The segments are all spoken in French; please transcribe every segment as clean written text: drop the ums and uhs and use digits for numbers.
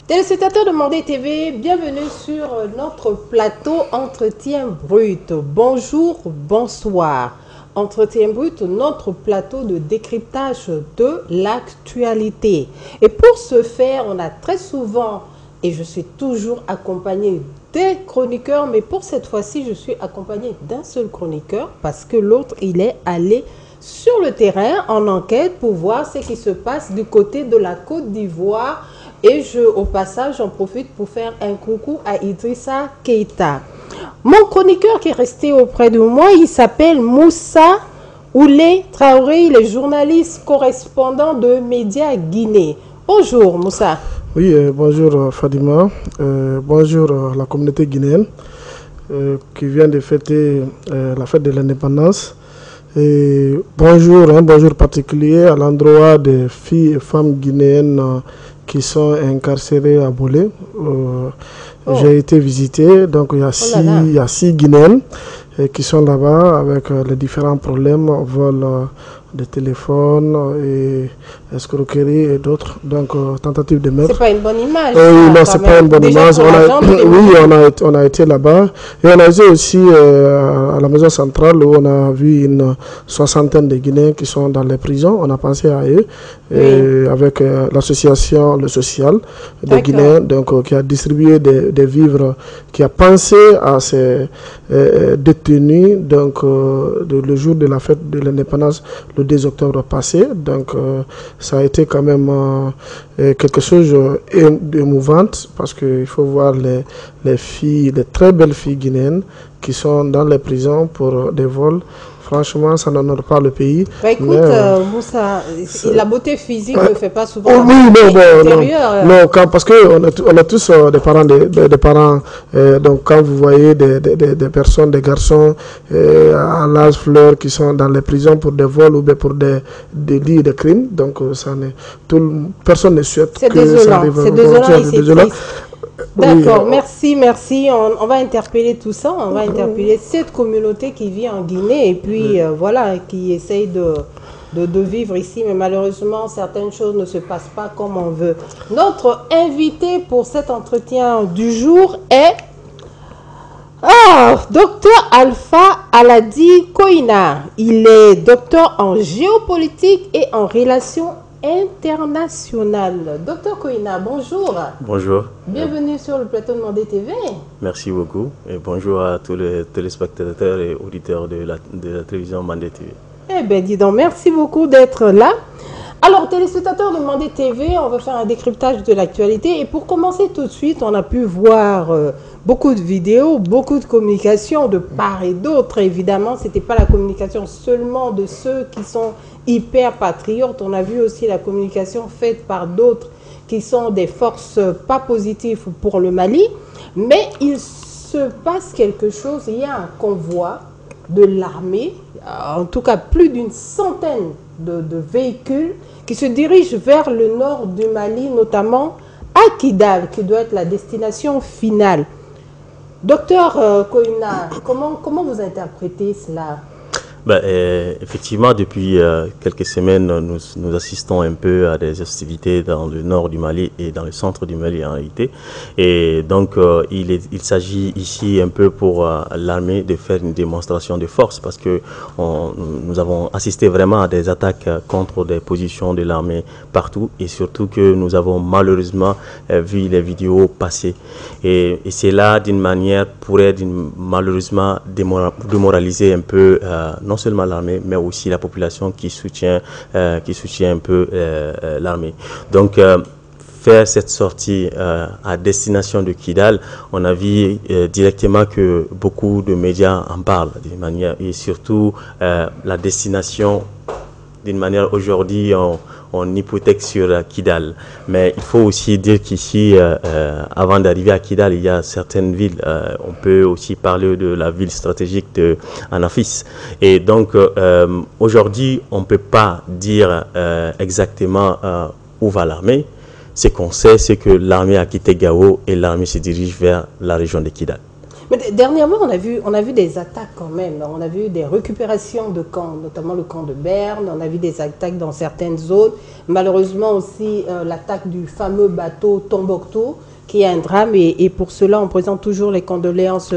Téléspectateurs de Mandé TV, bienvenue sur notre plateau Entretien Brut. Bonjour, bonsoir. Entretien Brut, notre plateau de décryptage de l'actualité. Et pour ce faire, on a très souvent, et je suis toujours accompagnée des chroniqueurs, mais pour cette fois-ci, je suis accompagnée d'un seul chroniqueur parce que l'autre, il est allé sur le terrain en enquête pour voir ce qui se passe du côté de la Côte d'Ivoire. Et au passage, j'en profite pour faire un coucou à Idrissa Keïta. Mon chroniqueur qui est resté auprès de moi, il s'appelle Moussa Oulé Traoré, il est journaliste correspondant de Médias Guinée. Bonjour Moussa. Oui, bonjour Fadima, bonjour la communauté guinéenne qui vient de fêter la fête de l'indépendance. Et bonjour, un bonjour particulier à l'endroit des filles et femmes guinéennes qui sont incarcérées à Bolé. J'ai été visité, donc il y a six Guinéennes qui sont là-bas avec les différents problèmes, vol de téléphone et escroquerie et d'autres, donc tentative de meurtre. C'est pas une bonne image. Non, c'est pas une bonne image. On a été là-bas et on a été aussi à la maison centrale où on a vu une soixantaine de Guinéens qui sont dans les prisons. On a pensé à eux avec l'association Le Social des Guinéens, donc qui a distribué des vivres, qui a pensé à ces détenus, donc le jour de la fête de l'indépendance, le 2 octobre passé. Donc ça a été quand même quelque chose d'émouvant parce qu'il faut voir les filles, les très belles filles guinéennes qui sont dans les prisons pour des vols. Franchement, ça n'honore pas le pays. Bah écoute, Moussa, la beauté physique ne fait pas souvent non, parce qu'on a tous des parents, des parents donc quand vous voyez des personnes, des garçons à l'âge fleur qui sont dans les prisons pour des vols ou bien pour des délits et des crimes, donc personne ne souhaite que ça arrive. C'est désolant. D'accord, merci. On va interpeller tout ça, on va interpeller cette communauté qui vit en Guinée et puis voilà, qui essaye de vivre ici, mais malheureusement, certaines choses ne se passent pas comme on veut. Notre invité pour cet entretien du jour est Docteur Alpha Aladi Koina. Il est docteur en géopolitique et en relations international. Docteur Koina, bonjour. Bonjour. Bienvenue sur le plateau de Mandé TV. Merci beaucoup et bonjour à tous les téléspectateurs et auditeurs de la télévision Mandé TV. Eh bien, dis donc, merci beaucoup d'être là. Alors, téléspectateurs de Mandé TV, on va faire un décryptage de l'actualité. Et pour commencer tout de suite, on a pu voir beaucoup de vidéos, beaucoup de communication de part et d'autre. Évidemment, ce n'était pas la communication seulement de ceux qui sont hyper patriotes. On a vu aussi la communication faite par d'autres qui sont des forces pas positives pour le Mali. Mais il se passe quelque chose. Il y a un convoi de l'armée, en tout cas plus d'une centaine de véhicules qui se dirigent vers le nord du Mali, notamment à Kidal, qui doit être la destination finale. Docteur Koina, comment vous interprétez cela? Effectivement, depuis quelques semaines, nous assistons un peu à des hostilités dans le nord du Mali et dans le centre du Mali en réalité. Et donc, il s'agit ici un peu pour l'armée de faire une démonstration de force parce que nous avons assisté vraiment à des attaques contre des positions de l'armée partout et surtout que nous avons malheureusement vu les vidéos passer. Et c'est là, d'une manière, pourrait malheureusement démoraliser un peu non seulement l'armée, mais aussi la population qui soutient un peu l'armée. Donc, faire cette sortie à destination de Kidal, on a vu directement que beaucoup de médias en parlent d'une manière, et surtout la destination, d'une manière aujourd'hui, on hypothèque sur Kidal. Mais il faut aussi dire qu'ici, avant d'arriver à Kidal, il y a certaines villes. On peut aussi parler de la ville stratégique de Anafis. Et donc, aujourd'hui, on ne peut pas dire exactement où va l'armée. Ce qu'on sait, c'est que l'armée a quitté Gao et l'armée se dirige vers la région de Kidal. Mais dernièrement, on a vu des attaques quand même. On a vu des récupérations de camps, notamment le camp de Berne. On a vu des attaques dans certaines zones. Malheureusement aussi, l'attaque du fameux bateau Tombouctou, qui est un drame. Et pour cela, on présente toujours les condoléances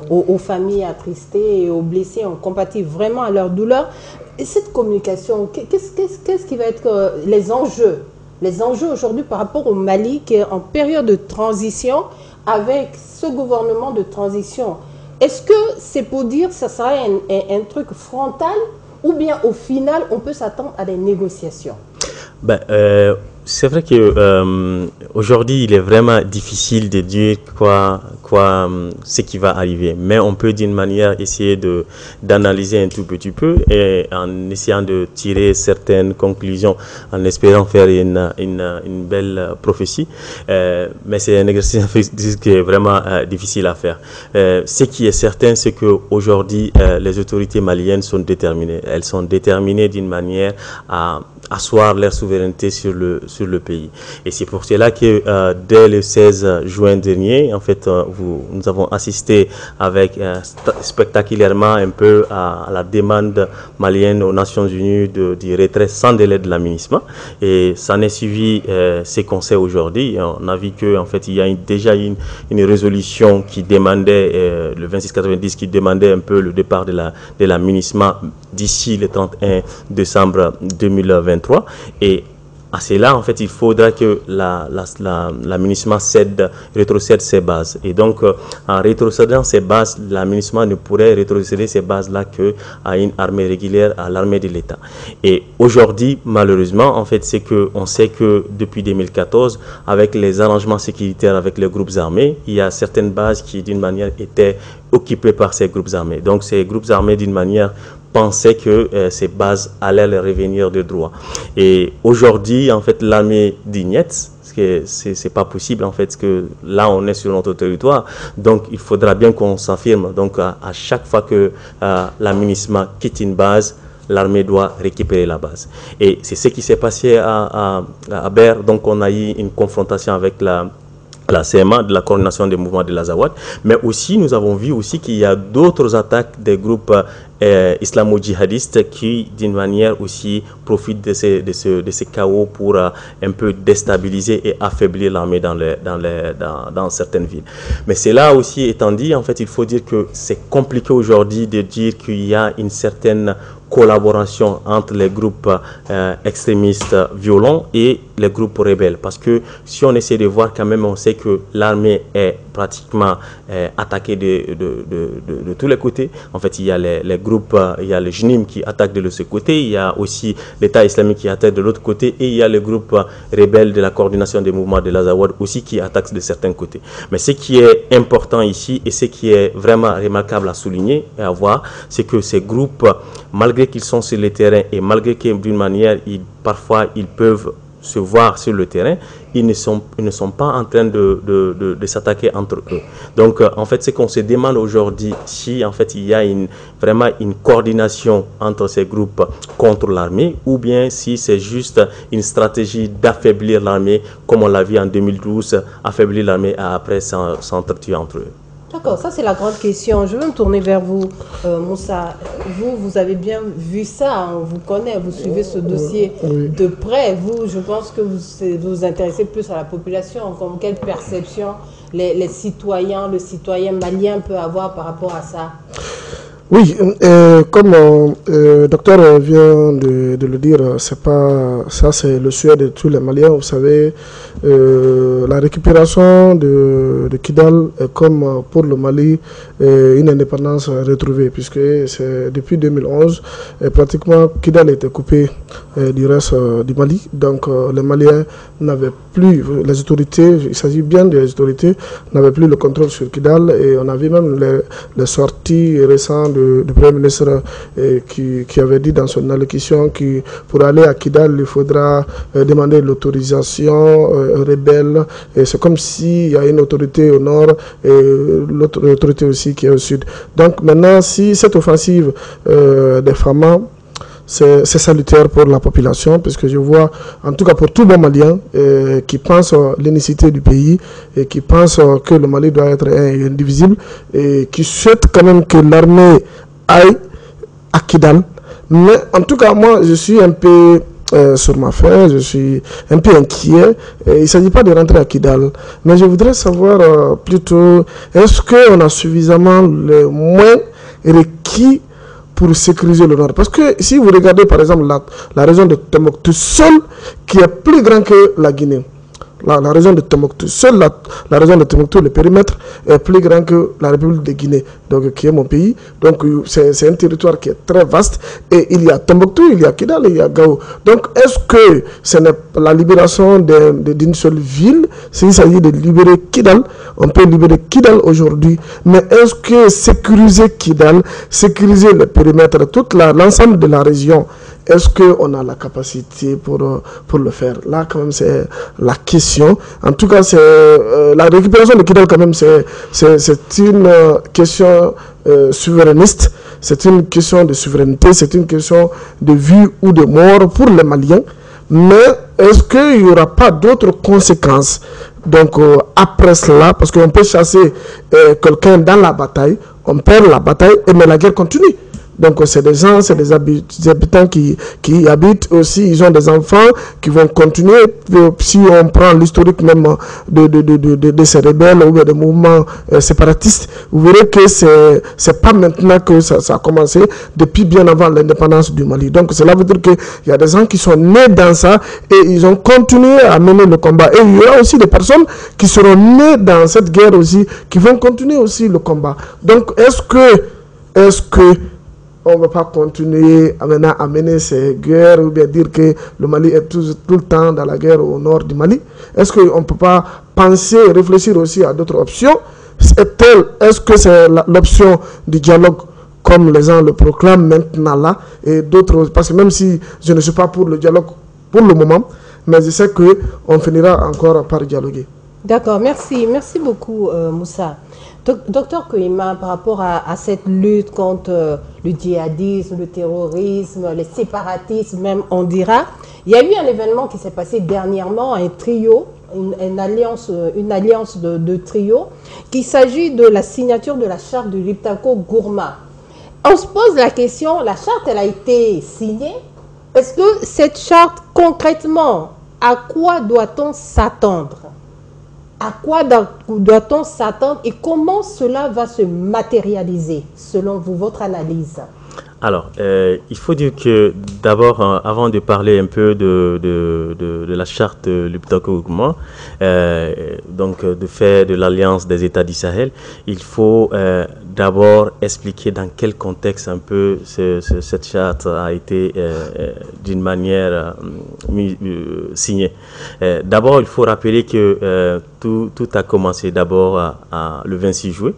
aux familles attristées et aux blessés. On compatit vraiment à leur douleur. Et cette communication, qu'est-ce qui va être les enjeux? Les enjeux aujourd'hui par rapport au Mali qui est en période de transition avec ce gouvernement de transition. Est-ce que c'est pour dire que ça sera un truc frontal ou bien au final on peut s'attendre à des négociations? C'est vrai que aujourd'hui il est vraiment difficile de dire ce qui va arriver, mais on peut d'une manière essayer d'analyser un tout petit peu et en essayant de tirer certaines conclusions, en espérant faire une belle prophétie, mais c'est un exercice qui est vraiment difficile à faire. Ce qui est certain, c'est qu'aujourd'hui les autorités maliennes sont déterminées. Elles sont déterminées d'une manière à asseoir leur souveraineté sur le pays. Et c'est pour cela que dès le 16 juin dernier, en fait, nous avons assisté avec spectaculairement un peu à la demande malienne aux Nations Unies du retrait sans délai de l'aménagement. Et ça n'est suivi ce qu'on sait aujourd'hui. On a vu qu'en fait, il y a déjà une résolution qui demandait, le 2690, qui demandait un peu le départ de l'aménagement d'ici le 31 décembre 2023. Et à cela, en fait, il faudra que l'aménagement rétrocède ses bases. Et donc, en rétrocédant ses bases, l'aménagement ne pourrait rétrocéder ces bases-là qu'à une armée régulière, à l'armée de l'État. Et aujourd'hui, malheureusement, en fait, c'est qu'on sait que depuis 2014, avec les arrangements sécuritaires avec les groupes armés, il y a certaines bases qui, d'une manière, étaient occupées par ces groupes armés. Donc, ces groupes armés, d'une manière, pensaient que ces bases allaient leur revenir de droit. Et aujourd'hui, en fait, l'armée d'Ignetz, c'est pas possible, en fait, parce que là, on est sur notre territoire. Donc, il faudra bien qu'on s'affirme. Donc, à chaque fois que l'aménagement quitte une base, l'armée doit récupérer la base. Et c'est ce qui s'est passé à Ber. Donc, on a eu une confrontation avec la CMA, de la coordination des mouvements de l'Azawad, mais aussi nous avons vu aussi qu'il y a d'autres attaques des groupes islamo-djihadistes qui d'une manière aussi profitent de ces chaos pour un peu déstabiliser et affaiblir l'armée dans certaines villes. Mais cela aussi étant dit, en fait, il faut dire que c'est compliqué aujourd'hui de dire qu'il y a une certaine collaboration entre les groupes extrémistes violents et les groupes rebelles. Parce que si on essaie de voir quand même, on sait que l'armée est pratiquement attaquée de tous les côtés. En fait, il y a les groupes, il y a les JNIM qui attaquent de l'autre côté, il y a aussi l'État islamique qui attaque de l'autre côté, et il y a les groupes rebelles de la coordination des mouvements de l'Azawad aussi qui attaquent de certains côtés. Mais ce qui est important ici, et ce qui est vraiment remarquable à souligner et à voir, c'est que ces groupes, malgré qu'ils sont sur le terrain et malgré que d'une manière, parfois ils peuvent se voir sur le terrain, ils ne sont pas en train de s'attaquer entre eux. Donc, en fait, ce qu'on se demande aujourd'hui, si en fait il y a vraiment une coordination entre ces groupes contre l'armée, ou bien si c'est juste une stratégie d'affaiblir l'armée, comme on l'a vu en 2012, affaiblir l'armée après s'entretuer entre eux. D'accord, ça c'est la grande question. Je vais me tourner vers vous, Moussa. Vous avez bien vu ça, on vous connaît, vous suivez ce dossier de près. Vous, je pense que vous vous intéressez plus à la population, comme quelle perception le citoyen malien peut avoir par rapport à ça. Oui, comme le docteur vient de le dire, c'est le souhait de tous les Maliens. Vous savez, la récupération de Kidal est comme pour le Mali une indépendance retrouvée, puisque c'est depuis 2011, pratiquement Kidal était coupé du reste du Mali. Donc les Maliens n'avaient plus, les autorités, il s'agit bien des autorités, n'avaient plus le contrôle sur Kidal, et on a vu même les sorties récentes du Premier ministre qui avait dit dans son allocution que pour aller à Kidal, il faudra demander l'autorisation rebelle. C'est comme s'il y a une autorité au nord et l'autre autorité aussi qui est au sud. Donc maintenant, si cette offensive des FAMA c'est salutaire pour la population, puisque je vois, en tout cas pour tout bon Malien, qui pense l'unicité du pays et qui pense que le Mali doit être indivisible et qui souhaite quand même que l'armée aille à Kidal. Mais en tout cas, moi, je suis un peu sur ma faim, je suis un peu inquiet. Il ne s'agit pas de rentrer à Kidal, mais je voudrais savoir plutôt, est-ce qu'on a suffisamment les moyens requis pour sécuriser le nord? Parce que si vous regardez par exemple la région de Tombouctou seule, qui est plus grande que la Guinée, la région de Tombouctou, seule la région de Tombouctou, le périmètre est plus grand que la République de Guinée, donc qui est mon pays. Donc c'est un territoire qui est très vaste et il y a Tombouctou, il y a Kidal, il y a Gao. Donc est-ce que ce n'est pas la libération d'une seule ville? S'il s'agit de libérer Kidal, on peut libérer Kidal aujourd'hui, mais est-ce que sécuriser Kidal, sécuriser le périmètre, l'ensemble de la région, est-ce qu'on a la capacité pour le faire? Là, quand même, c'est la question. En tout cas, la récupération de Kidal, quand même, c'est une question souverainiste. C'est une question de souveraineté. C'est une question de vie ou de mort pour les Maliens. Mais est-ce qu'il n'y aura pas d'autres conséquences donc après cela? Parce qu'on peut chasser quelqu'un dans la bataille, on perd la bataille, mais la guerre continue. Donc c'est des gens, c'est des habitants qui habitent aussi, ils ont des enfants qui vont continuer. Si on prend l'historique même de ces rebelles ou des mouvements séparatistes, vous verrez que c'est pas maintenant que ça a commencé, depuis bien avant l'indépendance du Mali. Donc cela veut dire qu'il y a des gens qui sont nés dans ça et ils ont continué à mener le combat. Et il y aura aussi des personnes qui seront nées dans cette guerre aussi, qui vont continuer aussi le combat. Donc est-ce que on ne va pas continuer à mener ces guerres ou bien dire que le Mali est tout le temps dans la guerre au nord du Mali? Est-ce qu'on ne peut pas penser, réfléchir aussi à d'autres options? Est-ce que c'est l'option du dialogue comme les gens le proclament maintenant là et d'autres? Parce que même si je ne suis pas pour le dialogue pour le moment, mais je sais qu'on finira encore par dialoguer. D'accord, merci beaucoup Moussa. Docteur Kohima, par rapport à cette lutte contre le djihadisme, le terrorisme, les séparatismes même, on dira, il y a eu un événement qui s'est passé dernièrement, un trio, une alliance de trio, qu'il s'agit de la signature de la charte de Liptako Gourma. On se pose la question, la charte elle a été signée, est-ce que cette charte concrètement, à quoi doit-on s'attendre? À quoi doit-on s'attendre et comment cela va se matérialiser selon vous, votre analyse? Alors, il faut dire que d'abord, avant de parler un peu de la charte Liptako Gourma, donc de fait de l'Alliance des États du Sahel, il faut d'abord expliquer dans quel contexte un peu cette charte a été d'une manière signée. D'abord, il faut rappeler que tout a commencé d'abord le 26 juillet.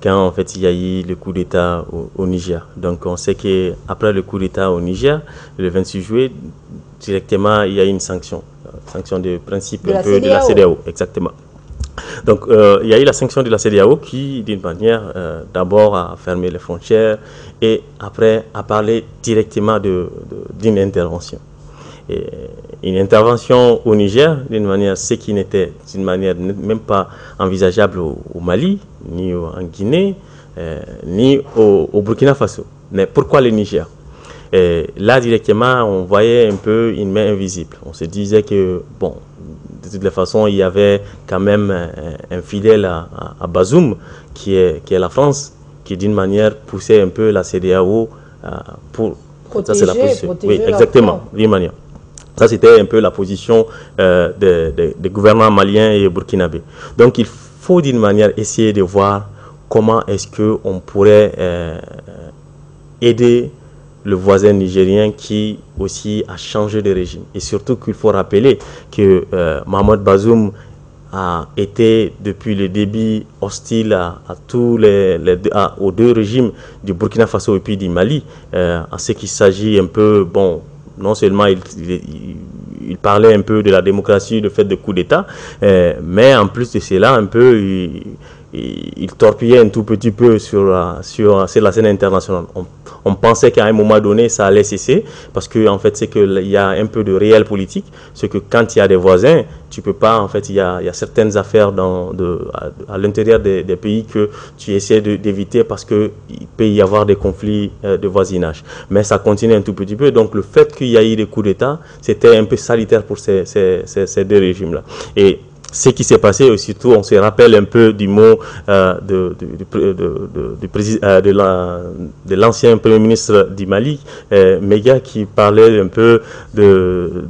Quand en fait il y a eu le coup d'État au Niger. Donc on sait qu'après le coup d'État au Niger, le 26 juillet, directement il y a eu une sanction de principe de la CEDEAO. Exactement. Donc il y a eu la sanction de la CEDEAO qui, d'une manière, d'abord a fermé les frontières et après a parlé directement d'une intervention. Et une intervention au Niger, d'une manière, ce qui n'était d'une manière même pas envisageable au Mali, ni en Guinée, ni au Burkina Faso. Mais pourquoi le Niger? Et là, directement, on voyait un peu une main invisible. On se disait que, bon, de toutes les façons, il y avait quand même un fidèle à Bazoum, qui est la France, qui d'une manière poussait un peu la CEDEAO pour... Protéger, ça, c'est la position. protéger, oui, exactement, d'une manière. Ça, c'était un peu la position des gouvernements maliens et burkinabés. Donc, il faut d'une manière essayer de voir comment est-ce qu'on pourrait aider le voisin nigérien qui aussi a changé de régime. Et surtout qu'il faut rappeler que Mohamed Bazoum a été depuis le début hostile aux deux régimes du Burkina Faso et puis du Mali, en ce qu'il s'agit un peu, bon, non seulement il parlait un peu de la démocratie, le fait de coup d'État, mais en plus de cela, un peu, il torpillait un tout petit peu sur la scène internationale. On pensait qu'à un moment donné, ça allait cesser, parce que en fait, c'est qu'il y a un peu de réel politique. C'est que quand il y a des voisins, tu peux pas, en fait, il y a certaines affaires à l'intérieur des pays que tu essaies d'éviter parce qu'il peut y avoir des conflits de voisinage. Mais ça continue un tout petit peu. Donc, le fait qu'il y ait eu des coups d'État, c'était un peu salutaire pour ces deux régimes-là. Et ce qui s'est passé, surtout, on se rappelle un peu du mot de l'ancien Premier ministre du Mali, Méga, qui parlait un peu de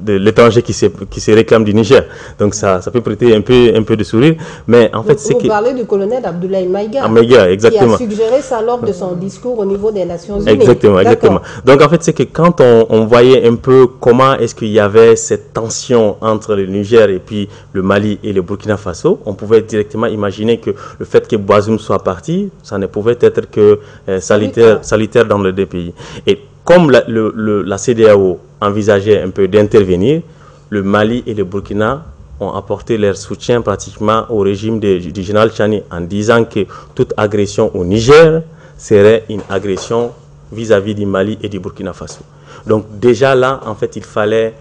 l'étranger qui se réclame du Niger. Donc ça peut prêter un peu de sourire. Mais en fait, vous parlez du colonel Abdoulaye Maïga, exactement, qui a suggéré ça lors de son discours au niveau des Nations Unies. Exactement. Donc en fait, c'est que quand on voyait un peu comment est-ce qu'il y avait cette tension entre le Niger et puis le Mali et le Burkina Faso, on pouvait directement imaginer que le fait que Bazoum soit parti, ça ne pouvait être que salutaire dans les deux pays. Et comme la CEDEAO envisageait un peu d'intervenir, le Mali et le Burkina ont apporté leur soutien pratiquement au régime du général Tchani en disant que toute agression au Niger serait une agression vis-à-vis du Mali et du Burkina Faso. Donc déjà là, en fait, il fallait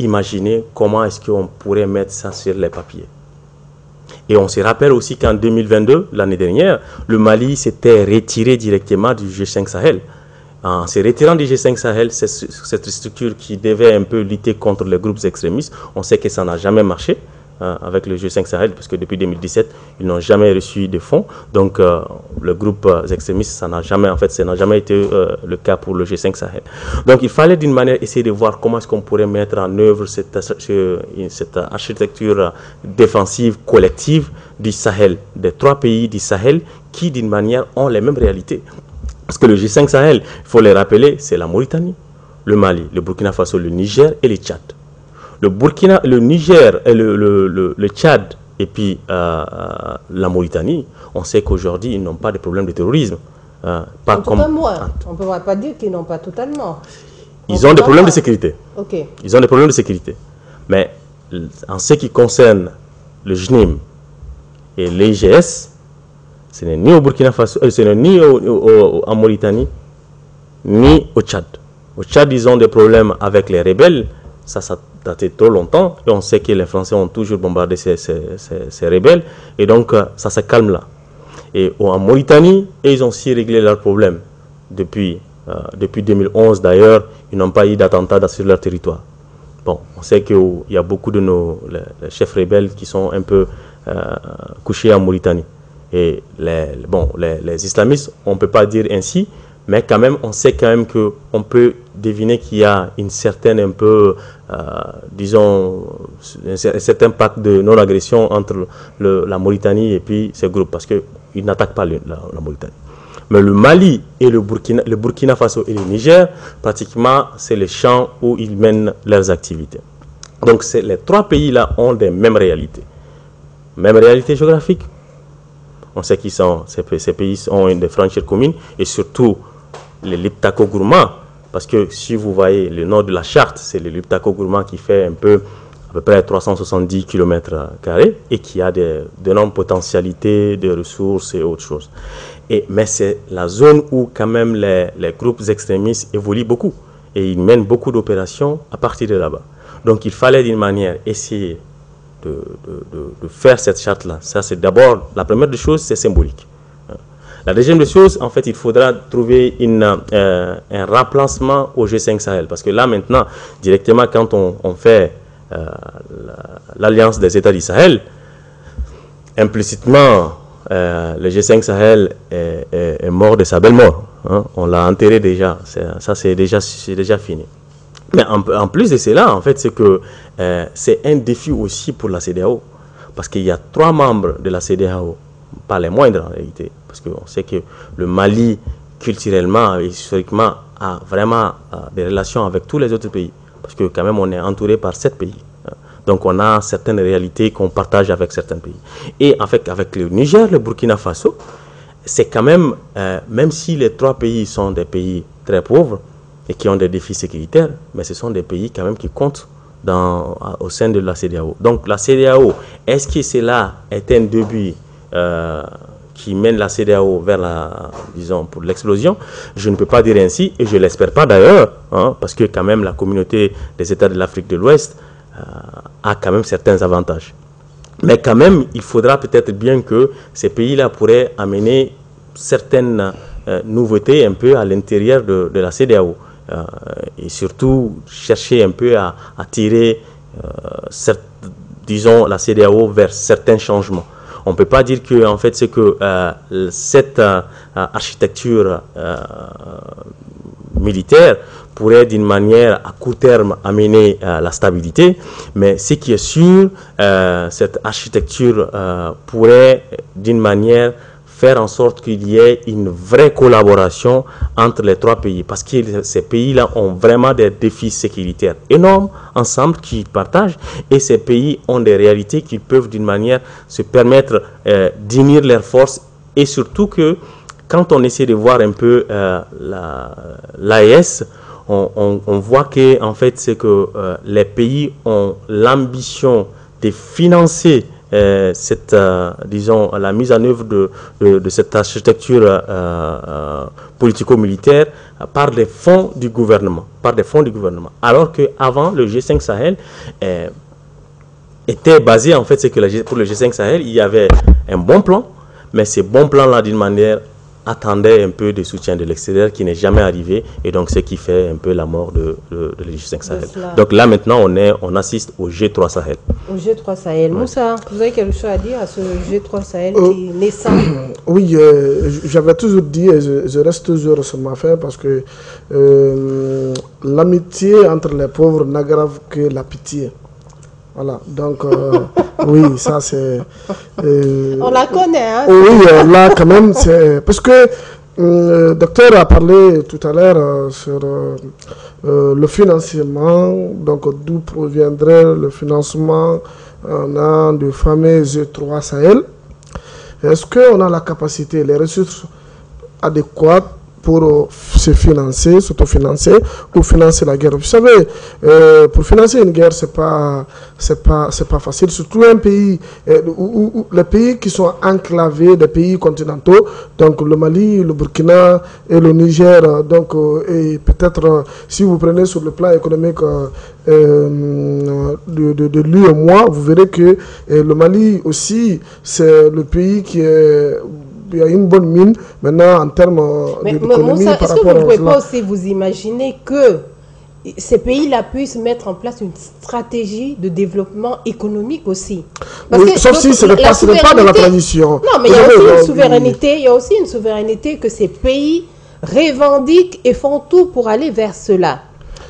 imaginer comment est-ce qu'on pourrait mettre ça sur les papiers. Et on se rappelle aussi qu'en 2022, l'année dernière, le Mali s'était retiré directement du G5 Sahel. En se retirant du G5 Sahel, cette structure qui devait un peu lutter contre les groupes extrémistes, on sait que ça n'a jamais marché avec le G5 Sahel, parce que depuis 2017, ils n'ont jamais reçu de fonds. Donc, le groupe extrémiste, ça n'a jamais été le cas pour le G5 Sahel. Donc, il fallait d'une manière essayer de voir comment est-ce qu'on pourrait mettre en œuvre cette architecture défensive collective du Sahel, des trois pays du Sahel qui, d'une manière, ont les mêmes réalités. Parce que le G5 Sahel, il faut les rappeler, c'est la Mauritanie, le Mali, le Burkina Faso, le Niger et le Tchad. Le Niger, et le Tchad et puis la Mauritanie, on sait qu'aujourd'hui, ils n'ont pas de problème de terrorisme. Pas comme on ne peut pas dire qu'ils n'ont pas totalement. Ils ont des problèmes de sécurité. Okay. Ils ont des problèmes de sécurité. Mais en ce qui concerne le JNIM et l'IGS, ce n'est ni au Burkina Faso, ce n'est ni en Mauritanie, ni au Tchad. Au Tchad, ils ont des problèmes avec les rebelles. Ça daté trop longtemps. Et on sait que les Français ont toujours bombardé ces rebelles. Et donc, ça se calme là. Et en Mauritanie, ils ont aussi réglé leurs problèmes. Depuis 2011, d'ailleurs, ils n'ont pas eu d'attentats sur leur territoire. Bon, on sait qu'il y a beaucoup de les chefs rebelles qui sont un peu couchés en Mauritanie. Et les islamistes, on ne peut pas dire ainsi, mais quand même, on sait quand même qu'on peut deviner qu'il y a une certaine disons, un certain pacte de non-agression entre la Mauritanie et puis ces groupes, parce qu'ils n'attaquent pas la Mauritanie. Mais le Mali et le Burkina Faso et le Niger, pratiquement, c'est les champs où ils mènent leurs activités. Donc, les trois pays-là ont les mêmes réalités. Même réalité géographique. On sait qu'ils sont, ces pays ont des frontières communes et surtout les Liptako-Gourma, parce que si vous voyez le nord de la charte, c'est le Liptako-Gourma qui fait à peu près 370 km² et qui a d'énormes potentialités de ressources et autres choses. Mais c'est la zone où quand même les groupes extrémistes évoluent beaucoup et ils mènent beaucoup d'opérations à partir de là-bas. Donc il fallait d'une manière essayer de faire cette charte-là. Ça, c'est d'abord, la première des choses, c'est symbolique. La deuxième des choses, en fait, il faudra trouver un remplacement au G5 Sahel. Parce que là, maintenant, directement, quand on fait l'alliance des États du Sahel, implicitement, le G5 Sahel est mort de sa belle mort. Hein. On l'a enterré déjà. Ça, c'est déjà fini. Mais en plus de cela, en fait, c'est que c'est un défi aussi pour la CEDEAO. Parce qu'il y a 3 membres de la CEDEAO, pas les moindres en réalité. Parce qu'on sait que le Mali, culturellement et historiquement, a vraiment des relations avec tous les autres pays. Parce que quand même, on est entouré par 7 pays. Donc, on a certaines réalités qu'on partage avec certains pays. Et en fait, avec le Niger, le Burkina Faso, c'est quand même, même si les 3 pays sont des pays très pauvres et qui ont des défis sécuritaires, mais ce sont des pays quand même qui comptent au sein de la CEDEAO. Donc, la CEDEAO, est-ce que cela est un début qui mène la CEDEAO vers disons, pour l'explosion. Je ne peux pas dire ainsi, et je ne l'espère pas d'ailleurs, hein, parce que quand même la communauté des États de l'Afrique de l'Ouest a quand même certains avantages. Mais quand même, il faudra peut-être bien que ces pays-là pourraient amener certaines nouveautés un peu à l'intérieur de la CEDEAO. Et surtout chercher un peu à tirer, disons, la CEDEAO vers certains changements. On ne peut pas dire que, en fait, c'est que cette architecture militaire pourrait d'une manière à court terme amener la stabilité, mais ce qui est sûr, cette architecture pourrait d'une manière faire en sorte qu'il y ait une vraie collaboration entre les trois pays, parce que ces pays-là ont vraiment des défis sécuritaires énormes ensemble qu'ils partagent, et ces pays ont des réalités qui peuvent d'une manière se permettre d'unir leurs forces, et surtout que quand on essaie de voir un peu l'AES, on voit que en fait c'est que les pays ont l'ambition de financer disons, la mise en œuvre de cette architecture politico-militaire par des fonds du gouvernement. Alors qu'avant, le G5 Sahel était basé, en fait, c'est que pour le G5 Sahel, il y avait un bon plan, mais ces bons plans-là, d'une manière, attendaient un peu de soutien de l'extérieur qui n'est jamais arrivé, et donc ce qui fait un peu la mort de G5 Sahel. Donc là maintenant on assiste au G3 Sahel. Au G3 Sahel. Ouais. Moussa, vous avez quelque chose à dire à ce G3 Sahel qui est naissant? Oui, j'avais toujours dit, et je reste toujours sur ma fin, parce que l'amitié entre les pauvres n'aggrave que la pitié. Voilà, donc oui, ça c'est... on la connaît, hein? Oui, là quand même, c'est... Parce que le docteur a parlé tout à l'heure sur le financement, donc d'où proviendrait le financement du fameux G3 Sahel. Est-ce qu'on a la capacité, les ressources adéquates pour se financer, s'autofinancer ou financer la guerre? Vous savez, pour financer une guerre, c'est pas facile. Surtout un pays, où les pays qui sont enclavés, des pays continentaux, donc le Mali, le Burkina et le Niger. Donc, et peut-être si vous prenez sur le plan économique de l'UEMOA, vous verrez que le Mali aussi, c'est le pays qui est... Il y a une bonne mine maintenant en termes d'économie par rapport à cela. Est-ce que vous ne pouvez pas aussi vous imaginer que ces pays-là puissent mettre en place une stratégie de développement économique aussi? Parce que sauf si ce n'est pas dans la tradition. Non, mais il y a aussi une souveraineté. Il y a aussi une souveraineté que ces pays revendiquent et font tout pour aller vers cela.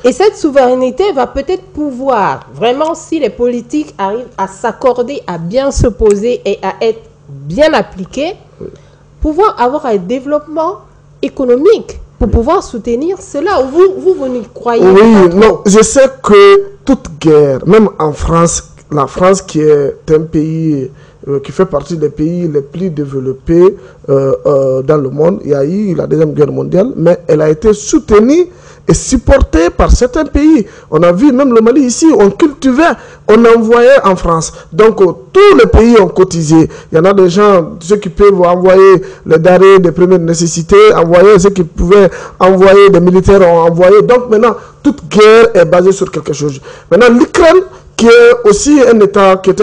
Et cette souveraineté va peut-être pouvoir, vraiment, si les politiques arrivent à s'accorder, à bien se poser et à être bien appliquées, pouvoir avoir un développement économique pour pouvoir soutenir cela. Vous n'y croyez pas? Oui, non, je sais que toute guerre, même en France, la France qui est un pays qui fait partie des pays les plus développés dans le monde, il y a eu la Deuxième Guerre mondiale, mais elle a été soutenue et supportée par certains pays. On a vu même le Mali ici, on cultivait, on envoyait en France. Donc tous les pays ont cotisé. Il y en a des gens, ceux qui peuvent envoyer les denrées de première nécessité, envoyer ceux qui pouvaient envoyer, des militaires ont envoyé. Donc maintenant, toute guerre est basée sur quelque chose. Maintenant, l'Ukraine, qui est aussi un État, qui était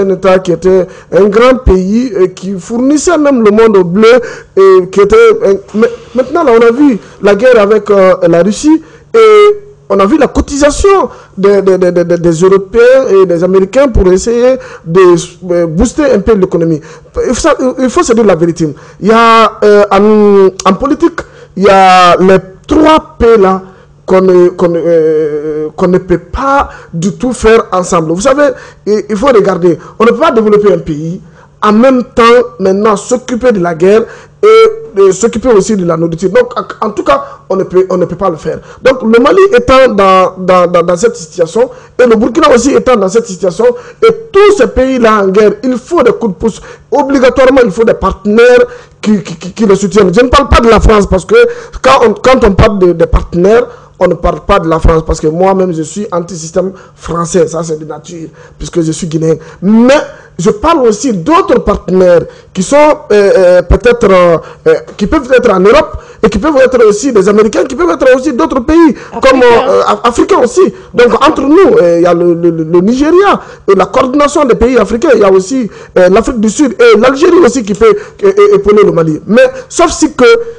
un grand pays, et qui fournissait même le monde au bleu, et qui était... Maintenant, là, on a vu la guerre avec la Russie, et on a vu la cotisation des Européens et des Américains pour essayer de booster un peu l'économie. Il faut se dire la vérité. Il y a, en politique, il y a les trois P là, qu'on ne peut pas du tout faire ensemble. Vous savez, il faut regarder, on ne peut pas développer un pays, en même temps, maintenant, s'occuper de la guerre et s'occuper aussi de la nourriture. Donc, en tout cas, on ne peut pas le faire. Donc, le Mali étant dans cette situation, et le Burkina aussi étant dans cette situation, et tous ces pays-là en guerre, il faut des coups de pouce. Obligatoirement, il faut des partenaires qui le soutiennent. Je ne parle pas de la France, parce que quand on parle des partenaires, on ne parle pas de la France, parce que moi-même, je suis anti-système français. Ça, c'est de nature, puisque je suis guinéen. Mais je parle aussi d'autres partenaires qui sont peut-être, qui peuvent être en Europe et qui peuvent être aussi des Américains, qui peuvent être aussi d'autres pays, comme africains aussi. Donc entre nous, il y a le Nigeria, et la coordination des pays africains, il y a aussi l'Afrique du Sud et l'Algérie aussi qui peut épauler le Mali. Mais sauf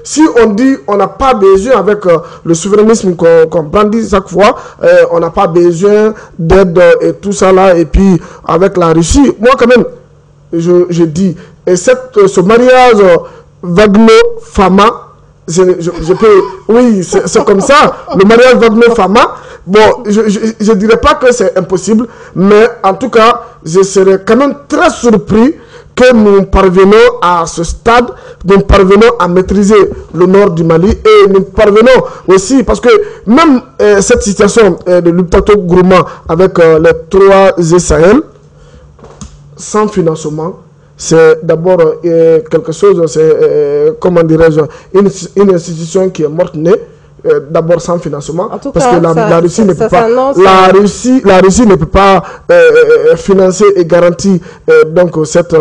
si on dit on n'a pas besoin avec le souverainisme qu'on brandit chaque fois, on n'a pas besoin d'aide et tout ça là, et puis avec la Russie, moi quand même, je dis, et ce mariage Wagner-Fama, je peux, oui, c'est comme ça, le mariage Wagner-Fama, bon, je dirais pas que c'est impossible, mais en tout cas, je serais quand même très surpris que nous parvenons à ce stade, nous parvenons à maîtriser le nord du Mali et nous parvenons aussi, parce que même cette situation de Luptato Gourma avec les 3 Sahel, sans financement, c'est d'abord quelque chose, c'est, comment dirais-je, une institution qui est morte-née, d'abord sans financement, parce que la Russie ne peut pas, la Russie ne peut pas financer et garantir donc cette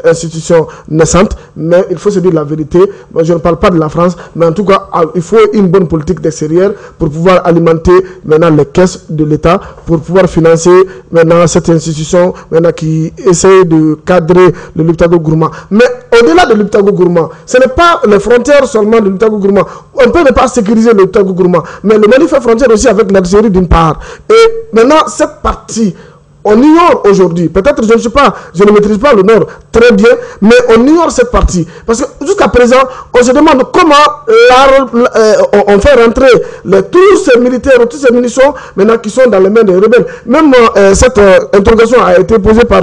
institution naissante, mais il faut se dire la vérité. Moi, je ne parle pas de la France, mais en tout cas, il faut une bonne politique d'extérieur pour pouvoir alimenter maintenant les caisses de l'État, pour pouvoir financer maintenant cette institution maintenant qui essaie de cadrer le Luptago Gourma. Mais au-delà de Luptago Gourma, ce n'est pas les frontières seulement de Luptago Gourma. On peut ne pas sécuriser le Luptago Gourma, mais le Mali fait frontière aussi avec l'Algérie d'une part. Et maintenant, cette partie, on ignore aujourd'hui, peut-être je ne sais pas, je ne maîtrise pas le Nord très bien, mais on ignore cette partie. Parce que jusqu'à présent, on se demande comment on fait rentrer tous ces militaires, toutes ces munitions maintenant qui sont dans les mains des rebelles. Même cette interrogation a été posée par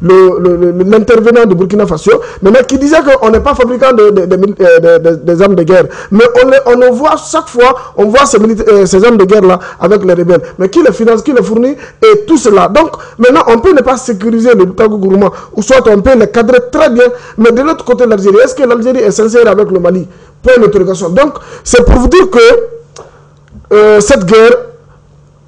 l'intervenant de Burkina Faso, maintenant qui disait qu'on n'est pas fabricant des armes de guerre. Mais on voit chaque fois, on voit ces armes de guerre là avec les rebelles. Mais qui les finance, qui les fournit et tout cela. Donc maintenant, on peut ne pas sécuriser le Luptago Gourma, ou soit on peut les cadrer très bien, mais de l'autre côté de l'Algérie, est-ce que l'Algérie est sincère avec le Mali? Point d'interrogation. Donc, c'est pour vous dire que cette guerre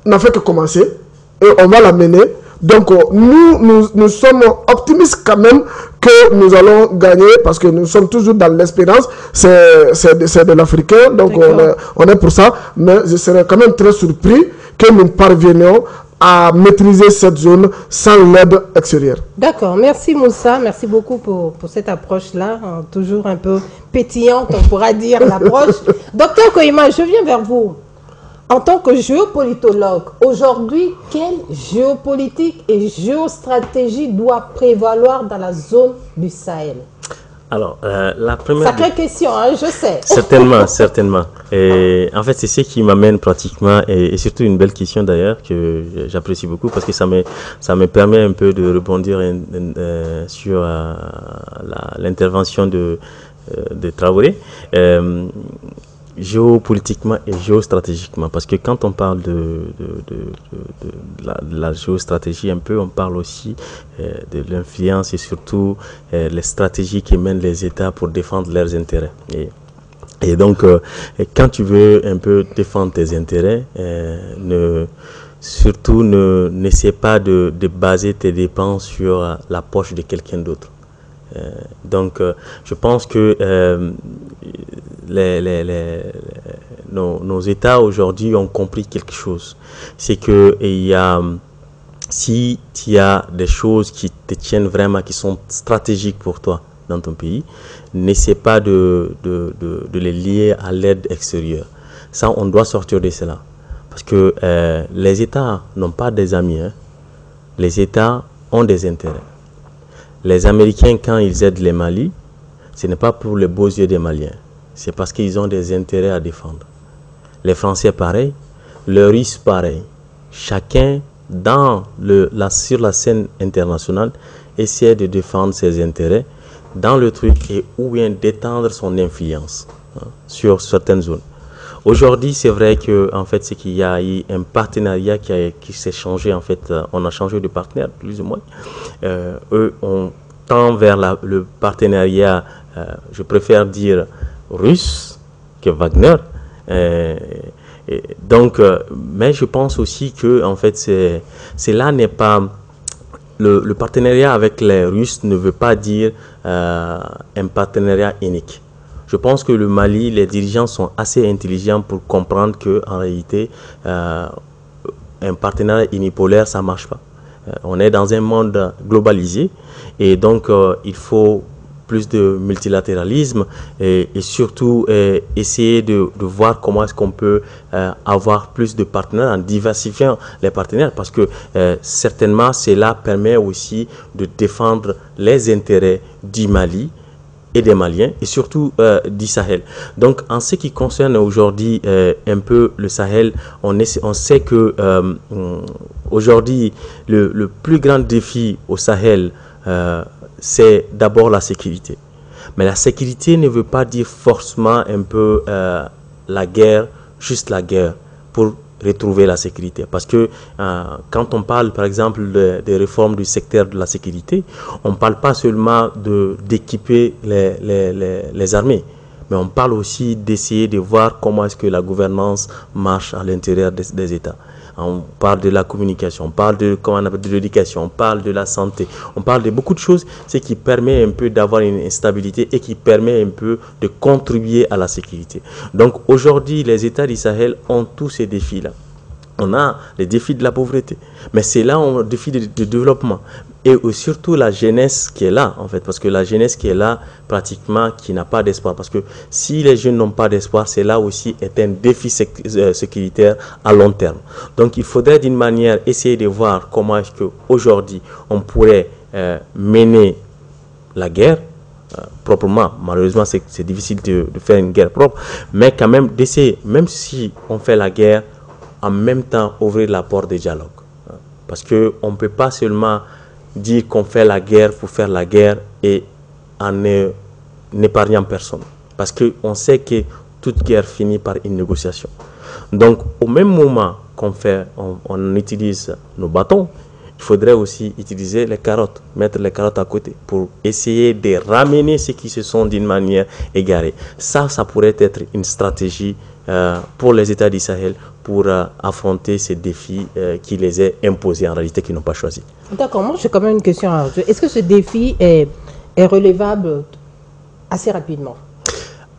n'a fait que commencer, et on va la mener. Donc, nous sommes optimistes quand même que nous allons gagner, parce que nous sommes toujours dans l'espérance, c'est de l'Africain, donc on est pour ça, mais je serais quand même très surpris que nous parvenions à maîtriser cette zone sans l'aide extérieure. D'accord, merci Moussa, merci beaucoup pour cette approche-là, toujours un peu pétillante, on pourra dire l'approche. Docteur Koima, je viens vers vous. En tant que géopolitologue, aujourd'hui, quelle géopolitique et géostratégie doit prévaloir dans la zone du Sahel? Alors, la première... Sacrée question, hein, je sais. Certainement, certainement. Et en fait, c'est ce qui m'amène pratiquement, et surtout une belle question d'ailleurs, que j'apprécie beaucoup, parce que ça me permet un peu de rebondir sur l'intervention de Traoré, géopolitiquement et géostratégiquement. Parce que quand on parle de la géostratégie un peu, on parle aussi de l'influence et surtout les stratégies qui mènent les États pour défendre leurs intérêts. Et donc, quand tu veux un peu défendre tes intérêts, surtout n'essaie pas de baser tes dépenses sur la poche de quelqu'un d'autre. Donc, je pense que nos États aujourd'hui ont compris quelque chose. C'est que si il y a des choses qui te tiennent vraiment, qui sont stratégiques pour toi dans ton pays, n'essaie pas de les lier à l'aide extérieure. Ça, on doit sortir de cela. Parce que les États n'ont pas des amis. Hein. Les États ont des intérêts. Les Américains, quand ils aident les Mali, ce n'est pas pour les beaux yeux des Maliens. C'est parce qu'ils ont des intérêts à défendre. Les Français, pareil. Les Russes, pareil. Chacun, sur la scène internationale, essaie de défendre ses intérêts dans le truc et ou bien d'étendre son influence sur certaines zones. Aujourd'hui, c'est vrai que en fait, c'est qu'il y a eu un partenariat qui s'est changé. En fait, on a changé de partenaire plus ou moins. Eux, on tend vers le partenariat, je préfère dire russe que Wagner. Donc, mais je pense aussi que en fait, cela n'est pas le partenariat avec les Russes ne veut pas dire un partenariat unique. Je pense que le Mali, les dirigeants sont assez intelligents pour comprendre qu'en réalité, un partenariat unipolaire, ça ne marche pas. On est dans un monde globalisé et donc il faut plus de multilatéralisme et surtout essayer de voir comment est-ce qu'on peut avoir plus de partenaires en diversifiant les partenaires parce que certainement cela permet aussi de défendre les intérêts du Mali et des Maliens et surtout du Sahel. Donc en ce qui concerne aujourd'hui un peu le Sahel, on sait que aujourd'hui le plus grand défi au Sahel c'est d'abord la sécurité. Mais la sécurité ne veut pas dire forcément un peu la guerre, juste la guerre pour retrouver la sécurité. Parce que quand on parle par exemple des réformes du secteur de la sécurité, on ne parle pas seulement d'équiper les armées, mais on parle aussi d'essayer de voir comment est-ce que la gouvernance marche à l'intérieur des États. On parle de la communication, on parle de l'éducation, on parle de la santé, on parle de beaucoup de choses, ce qui permet un peu d'avoir une stabilité et qui permet un peu de contribuer à la sécurité. Donc aujourd'hui, les États du Sahel ont tous ces défis-là. On a les défis de la pauvreté, mais c'est là un défi de développement. Et surtout la jeunesse qui est là, en fait, parce que la jeunesse qui est là, pratiquement, qui n'a pas d'espoir. Parce que si les jeunes n'ont pas d'espoir, c'est là aussi est un défi sécuritaire à long terme. Donc il faudrait d'une manière essayer de voir comment est-ce qu'aujourd'hui on pourrait mener la guerre proprement. Malheureusement, c'est difficile de faire une guerre propre, mais quand même d'essayer, même si on fait la guerre, en même temps ouvrir la porte du dialogue. Parce qu'on ne peut pas seulement dire qu'on fait la guerre pour faire la guerre et en n'épargnant personne. Parce qu'on sait que toute guerre finit par une négociation. Donc, au même moment qu'on on utilise nos bâtons, il faudrait aussi utiliser les carottes, mettre les carottes à côté pour essayer de ramener ceux qui se sont d'une manière égarée. Ça pourrait être une stratégie pour les États du Sahel pour affronter ces défis qui les est imposés en réalité, qu'ils n'ont pas choisi. D'accord, moi j'ai quand même une question à ajouter. Est-ce que ce défi est relevable assez rapidement?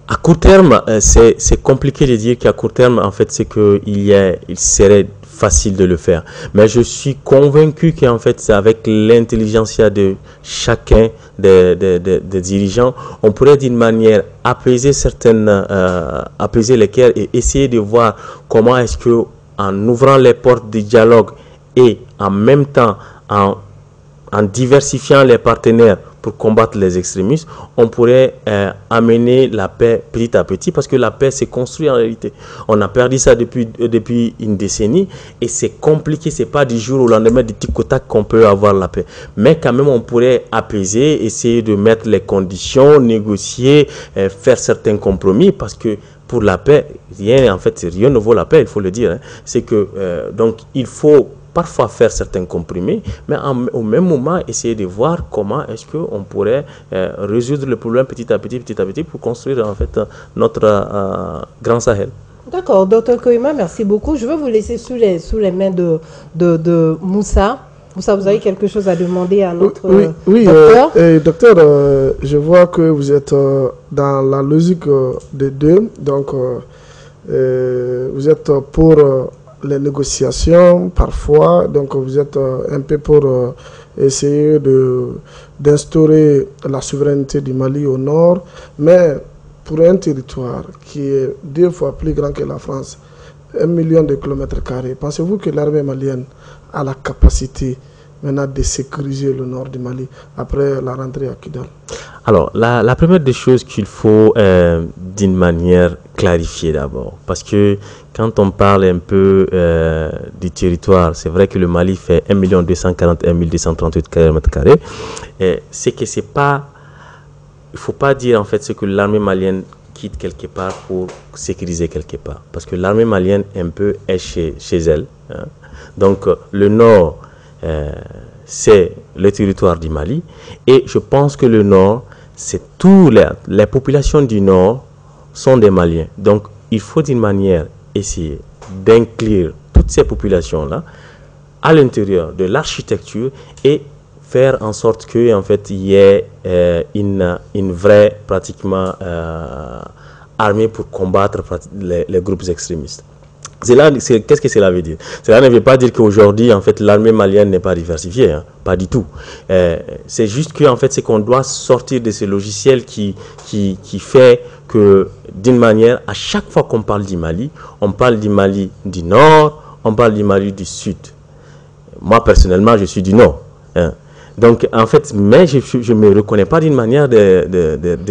À court terme, c'est compliqué de dire qu'à court terme, en fait, c'est qu'il serait facile de le faire. Mais je suis convaincu qu'en fait, c'est avec l'intelligentsia de chacun des dirigeants, on pourrait d'une manière apaiser apaiser les cœurs et essayer de voir comment est-ce que, en ouvrant les portes du dialogue et en même temps en diversifiant les partenaires pour combattre les extrémistes, on pourrait amener la paix petit à petit, parce que la paix s'est construite en réalité. On a perdu ça depuis une décennie et c'est compliqué, c'est pas du jour au lendemain du tic au tac qu'on peut avoir la paix. Mais quand même, on pourrait apaiser, essayer de mettre les conditions, négocier, faire certains compromis, parce que pour la paix, rien ne vaut la paix, il faut le dire. Hein. C'est que donc il faut parfois faire certains compromis, mais au même moment essayer de voir comment est-ce qu'on pourrait résoudre le problème petit à petit pour construire en fait notre Grand Sahel. D'accord, Dr Koima, merci beaucoup. Je vais vous laisser sous les mains de Moussa. Moussa, vous avez quelque chose à demander à notre docteur? Docteur, je vois que vous êtes dans la logique des deux, donc vous êtes pour les négociations parfois, donc vous êtes un peu pour essayer d'instaurer la souveraineté du Mali au nord, mais pour un territoire qui est 2 fois plus grand que la France, 1 million de kilomètres carrés, pensez-vous que l'armée malienne a la capacité maintenant de sécuriser le nord du Mali après la rentrée à Kidal? Alors, la première des choses qu'il faut d'une manière clarifier d'abord, parce que quand on parle un peu du territoire, c'est vrai que le Mali fait 1 241 238 km², c'est que c'est pas, il ne faut pas dire en fait ce que l'armée malienne quitte quelque part pour sécuriser quelque part, parce que l'armée malienne un peu est chez elle. Hein. Donc le nord, c'est le territoire du Mali, et je pense que le nord, c'est tous les populations du nord sont des Maliens. Donc il faut d'une manière essayer d'inclure toutes ces populations-là à l'intérieur de l'architecture et faire en sorte que en fait il y ait une vraie pratiquement armée pour combattre les groupes extrémistes. Qu'est-ce que cela veut dire? Cela ne veut pas dire qu'aujourd'hui, en fait, l'armée malienne n'est pas diversifiée, hein, pas du tout. C'est juste que, en fait, c'est qu'on doit sortir de ce logiciel qui fait que, d'une manière, à chaque fois qu'on parle du Mali, on parle du Mali du Nord, on parle du Mali du Sud. Moi, personnellement, je suis du Nord. Hein. Donc, en fait, mais je ne me reconnais pas d'une manière de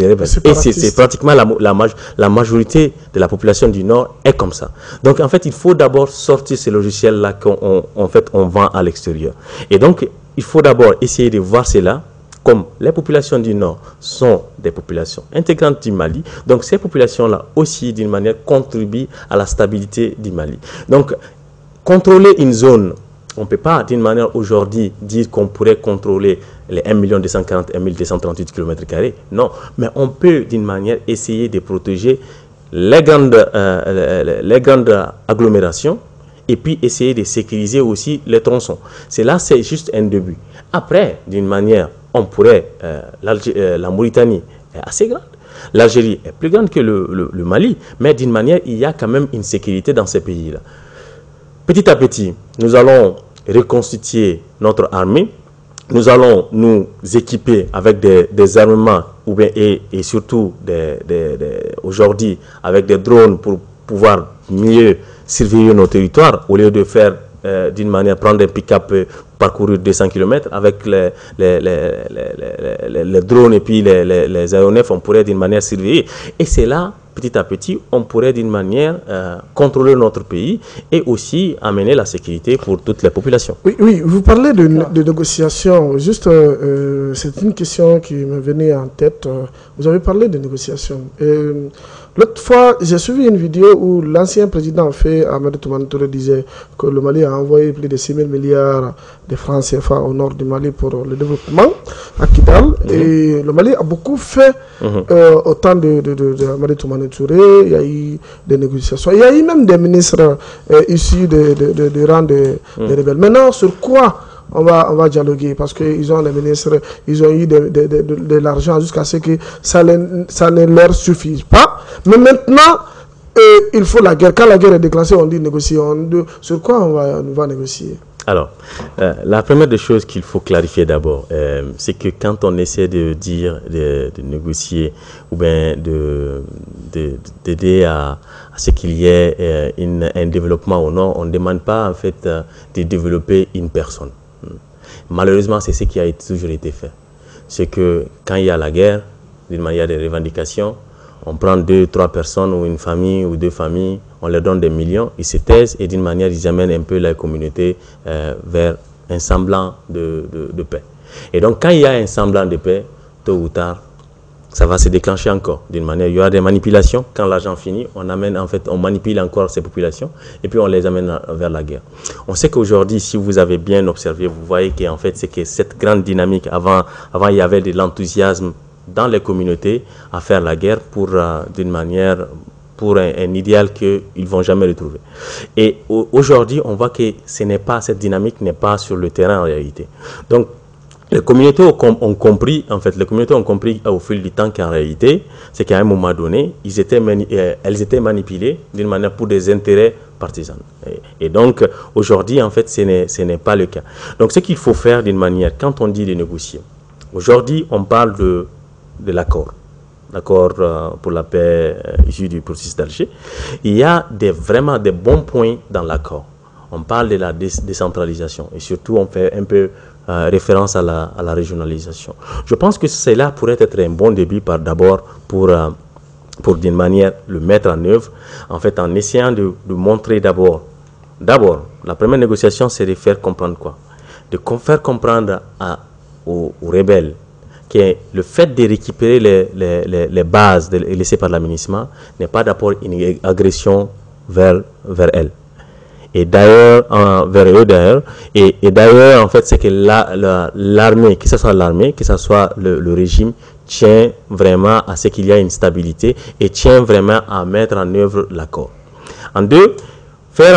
rebelle. Et c'est pratiquement la majorité de la population du Nord est comme ça. Donc, en fait, il faut d'abord sortir ces logiciels-là qu'on vend à l'extérieur. Et donc, il faut d'abord essayer de voir cela comme les populations du Nord sont des populations intégrantes du Mali. Donc, ces populations-là aussi, d'une manière, contribuent à la stabilité du Mali. Donc, contrôler une zone, on ne peut pas, d'une manière, aujourd'hui, dire qu'on pourrait contrôler les 1 240 1 238 km². Non, mais on peut, d'une manière, essayer de protéger les grandes agglomérations et puis essayer de sécuriser aussi les tronçons. Là, c'est juste un début. Après, d'une manière, on pourrait, la Mauritanie est assez grande. L'Algérie est plus grande que le Mali, mais d'une manière, il y a quand même une sécurité dans ces pays-là. Petit à petit, nous allons reconstituer notre armée. Nous allons nous équiper avec des armements et surtout aujourd'hui avec des drones pour pouvoir mieux surveiller nos territoires au lieu de faire d'une manière prendre un pick-up parcourir 200 km avec les drones et puis les aéronefs, on pourrait d'une manière surveiller. Et c'est là, petit à petit, on pourrait d'une manière contrôler notre pays et aussi amener la sécurité pour toutes les populations. Oui, vous parlez de négociations. Juste, c'est une question qui me venait en tête. Vous avez parlé de négociations. L'autre fois, j'ai suivi une vidéo où l'ancien président Ahmed Toumani Touré disait que le Mali a envoyé plus de 6 000 milliards de francs CFA au nord du Mali pour le développement à Kidal. Et le Mali a beaucoup fait au temps de Ahmed Toumani Touré. Il y a eu des négociations. Il y a eu même des ministres issus de rang des rebelles. Maintenant, sur quoi on va dialoguer? Parce qu'ils ont les ministres, ils ont eu de l'argent jusqu'à ce que ça ne leur suffise pas. Mais maintenant, il faut la guerre. Quand la guerre est déclenchée, on dit négocier. Sur quoi on va négocier? Alors, la première des choses qu'il faut clarifier d'abord, c'est que quand on essaie de dire, de négocier ou bien d'aider à ce qu'il y ait un développement au nord, on ne demande pas en fait de développer une personne. Malheureusement, c'est ce qui a toujours été fait. C'est que quand il y a la guerre, d'une manière de revendication, on prend 2, 3 personnes ou une famille ou 2 familles, on leur donne des millions, ils se taisent et d'une manière, ils amènent un peu la communauté vers un semblant de paix. Et donc, quand il y a un semblant de paix, tôt ou tard, ça va se déclencher encore. D'une manière, il y aura des manipulations. Quand l'argent finit, on manipule encore ces populations et puis on les amène vers la guerre. On sait qu'aujourd'hui, si vous avez bien observé, vous voyez qu'en fait, c'est que cette grande dynamique, avant il y avait de l'enthousiasme dans les communautés à faire la guerre pour d'une manière, pour un idéal qu'ils ne vont jamais retrouver. Et aujourd'hui, on voit que cette dynamique n'est pas sur le terrain en réalité. Donc, les communautés ont compris, en fait, au fil du temps qu'en réalité, c'est qu'à un moment donné, elles étaient manipulées d'une manière pour des intérêts partisans. Et donc, aujourd'hui, en fait, ce n'est pas le cas. Donc, ce qu'il faut faire d'une manière, quand on dit de négocier, aujourd'hui, on parle de l'accord pour la paix issu du processus d'Alger. Il y a vraiment des bons points dans l'accord. On parle de la décentralisation et surtout, on fait un peu référence à la régionalisation. Je pense que cela pourrait être un bon début d'abord pour d'une manière le mettre en œuvre, en fait en essayant de montrer d'abord, la première négociation c'est de faire comprendre quoi? De faire comprendre aux rebelles que le fait de récupérer les bases laissées par l'aménagement n'est pas d'abord une agression vers elles. Et d'ailleurs, vers eux d'ailleurs, et d'ailleurs, en fait, c'est que l'armée, que ce soit l'armée, que ce soit le régime, tient vraiment à ce qu'il y a une stabilité et tient vraiment à mettre en œuvre l'accord. En deux,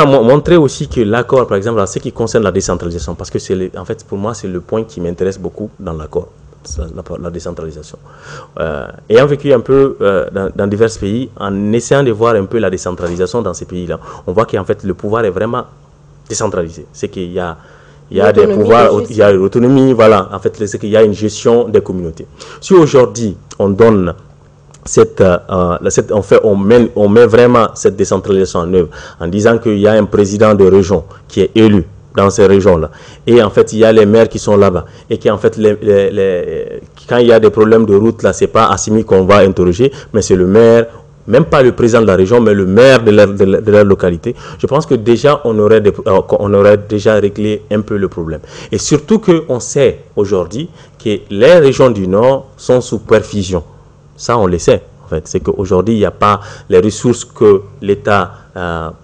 montrer aussi que l'accord, par exemple, en ce qui concerne la décentralisation, parce que en fait, pour moi, c'est le point qui m'intéresse beaucoup dans l'accord, la décentralisation. Ayant vécu un peu dans divers pays, en essayant de voir un peu la décentralisation dans ces pays-là, on voit qu'en fait, le pouvoir est vraiment décentralisé. C'est qu'il y a des pouvoirs, il y a l'autonomie, voilà. En fait, c'est qu'il y a une gestion des communautés. Si aujourd'hui, on donne on met vraiment cette décentralisation en œuvre en disant qu'il y a un président de région qui est élu dans ces régions-là. Et en fait, il y a les maires qui sont là-bas. Et qu'en fait, quand il y a des problèmes de route, là, c'est pas Assimi qu'on va interroger, mais c'est le maire, même pas le président de la région, mais le maire de leur localité. Je pense que déjà, on aurait déjà réglé un peu le problème. Et surtout qu'on sait aujourd'hui que les régions du Nord sont sous perfusion. Ça, on le sait. En fait, c'est qu'aujourd'hui, il n'y a pas les ressources que l'État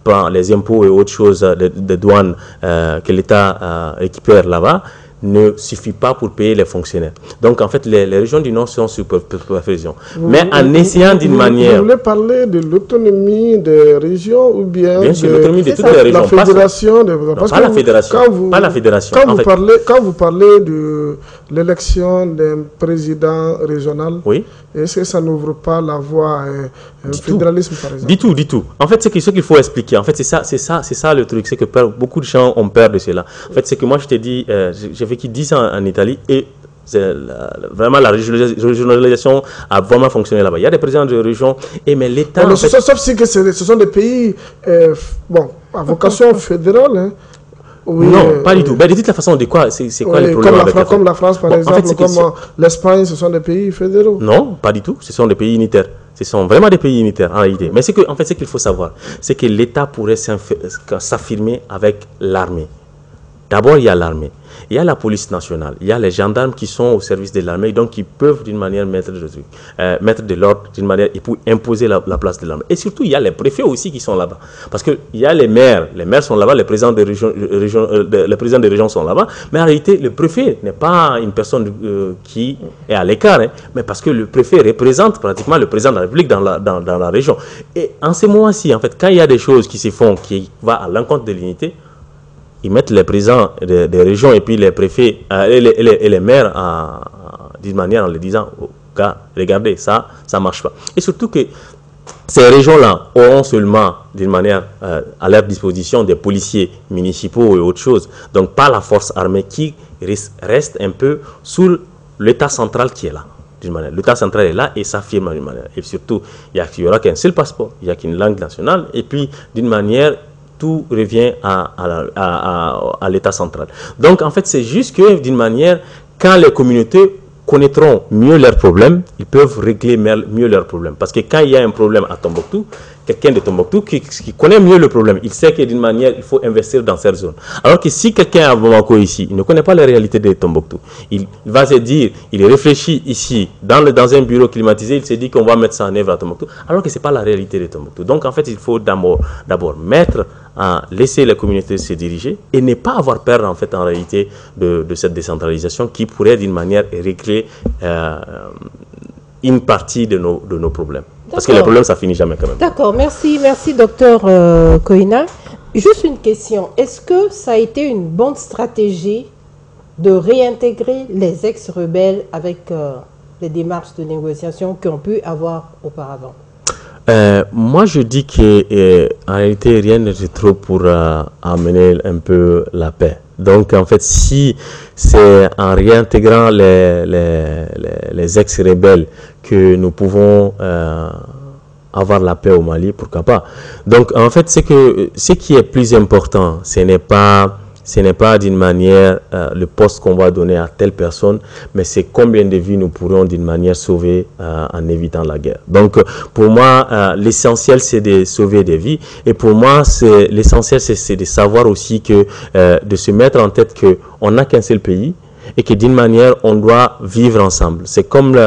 prend, les impôts et autres choses de douane que l'État récupère là-bas, ne suffit pas pour payer les fonctionnaires. Donc, en fait, les régions du Nord sont sous perfusion. Mais en essayant d'une manière... Vous voulez parler de l'autonomie des régions ou bien sûr, l'autonomie de toutes les régions. La fédération pas la fédération. Pas la fédération. Quand vous parlez de l'élection d'un président régional, oui. Est-ce que ça n'ouvre pas la voie à un fédéralisme, par exemple? Du tout. En fait, ce qu'il faut expliquer, en fait, c'est ça le truc, c'est que beaucoup de gens ont peur de cela. En fait, c'est que moi, je t'ai dit, j'ai vécu 10 ans en Italie et vraiment la régionalisation a vraiment fonctionné là-bas. Il y a des présidents de région, mais l'État... Sauf si que ce sont des pays à vocation fédérale, hein. Oui, non, pas du tout. Mais dites la façon de quoi, c'est quoi le problème comme la France, par exemple, en fait, comme l'Espagne, ce sont des pays fédéraux. Non, pas du tout. Ce sont des pays unitaires. Ce sont vraiment des pays unitaires en réalité. Mais en fait, ce qu'il faut savoir, c'est que l'État pourrait s'affirmer avec l'armée. D'abord, il y a l'armée. Il y a la police nationale, il y a les gendarmes qui sont au service de l'armée, donc qui peuvent d'une manière mettre de l'ordre d'une manière et pour imposer la place de l'armée. Et surtout, il y a les préfets aussi qui sont là-bas. Parce qu'il y a les maires sont là-bas, les présidents des régions sont là-bas, mais en réalité, le préfet n'est pas une personne qui est à l'écart, mais parce que le préfet représente pratiquement le président de la République dans la région. Et en ce moment-ci, en fait, quand il y a des choses qui se font, qui vont à l'encontre de l'unité, ils mettent les présidents des régions et puis les préfets et les maires d'une manière en leur disant regardez, ça ne marche pas. Et surtout que ces régions-là auront seulement d'une manière à leur disposition des policiers municipaux et autres choses, donc pas la force armée qui reste un peu sous l'État central qui est là. L'État central est là et s'affirme d'une manière. Et surtout, il n'y aura qu'un seul passeport, il n'y a qu'une langue nationale et puis d'une manière tout revient à l'État central. Donc, en fait, c'est juste que, d'une manière, quand les communautés connaîtront mieux leurs problèmes, ils peuvent régler mieux leurs problèmes. Parce que quand il y a un problème à Tombouctou, quelqu'un de Tombouctou qui connaît mieux le problème, il sait que d'une manière, il faut investir dans cette zone. Alors que si quelqu'un à Bamako ici, il ne connaît pas la réalité de Tombouctou, il va se dire, il réfléchit ici, dans un bureau climatisé, il se dit qu'on va mettre ça en œuvre à Tombouctou, alors que ce n'est pas la réalité de Tombouctou. Donc en fait, il faut d'abord laisser les communautés se diriger et ne pas avoir peur en fait en réalité de cette décentralisation qui pourrait d'une manière régler une partie de nos problèmes. Parce que les problèmes, ça finit jamais quand même. D'accord, merci docteur Koina. Juste une question, est-ce que ça a été une bonne stratégie de réintégrer les ex-rebelles avec les démarches de négociation qu'on pu avoir auparavant? Moi, je dis qu'en réalité, rien n'est trop pour amener un peu la paix. Donc, en fait, si c'est en réintégrant les ex-rebelles que nous pouvons avoir la paix au Mali, pourquoi pas. Donc, en fait, c'est que ce qui est plus important, ce n'est pas d'une manière le poste qu'on va donner à telle personne, mais c'est combien de vies nous pourrons d'une manière sauver en évitant la guerre. Donc pour moi, l'essentiel c'est de sauver des vies, et pour moi l'essentiel c'est de savoir aussi que de se mettre en tête qu'on n'a qu'un seul pays et que d'une manière on doit vivre ensemble. C'est comme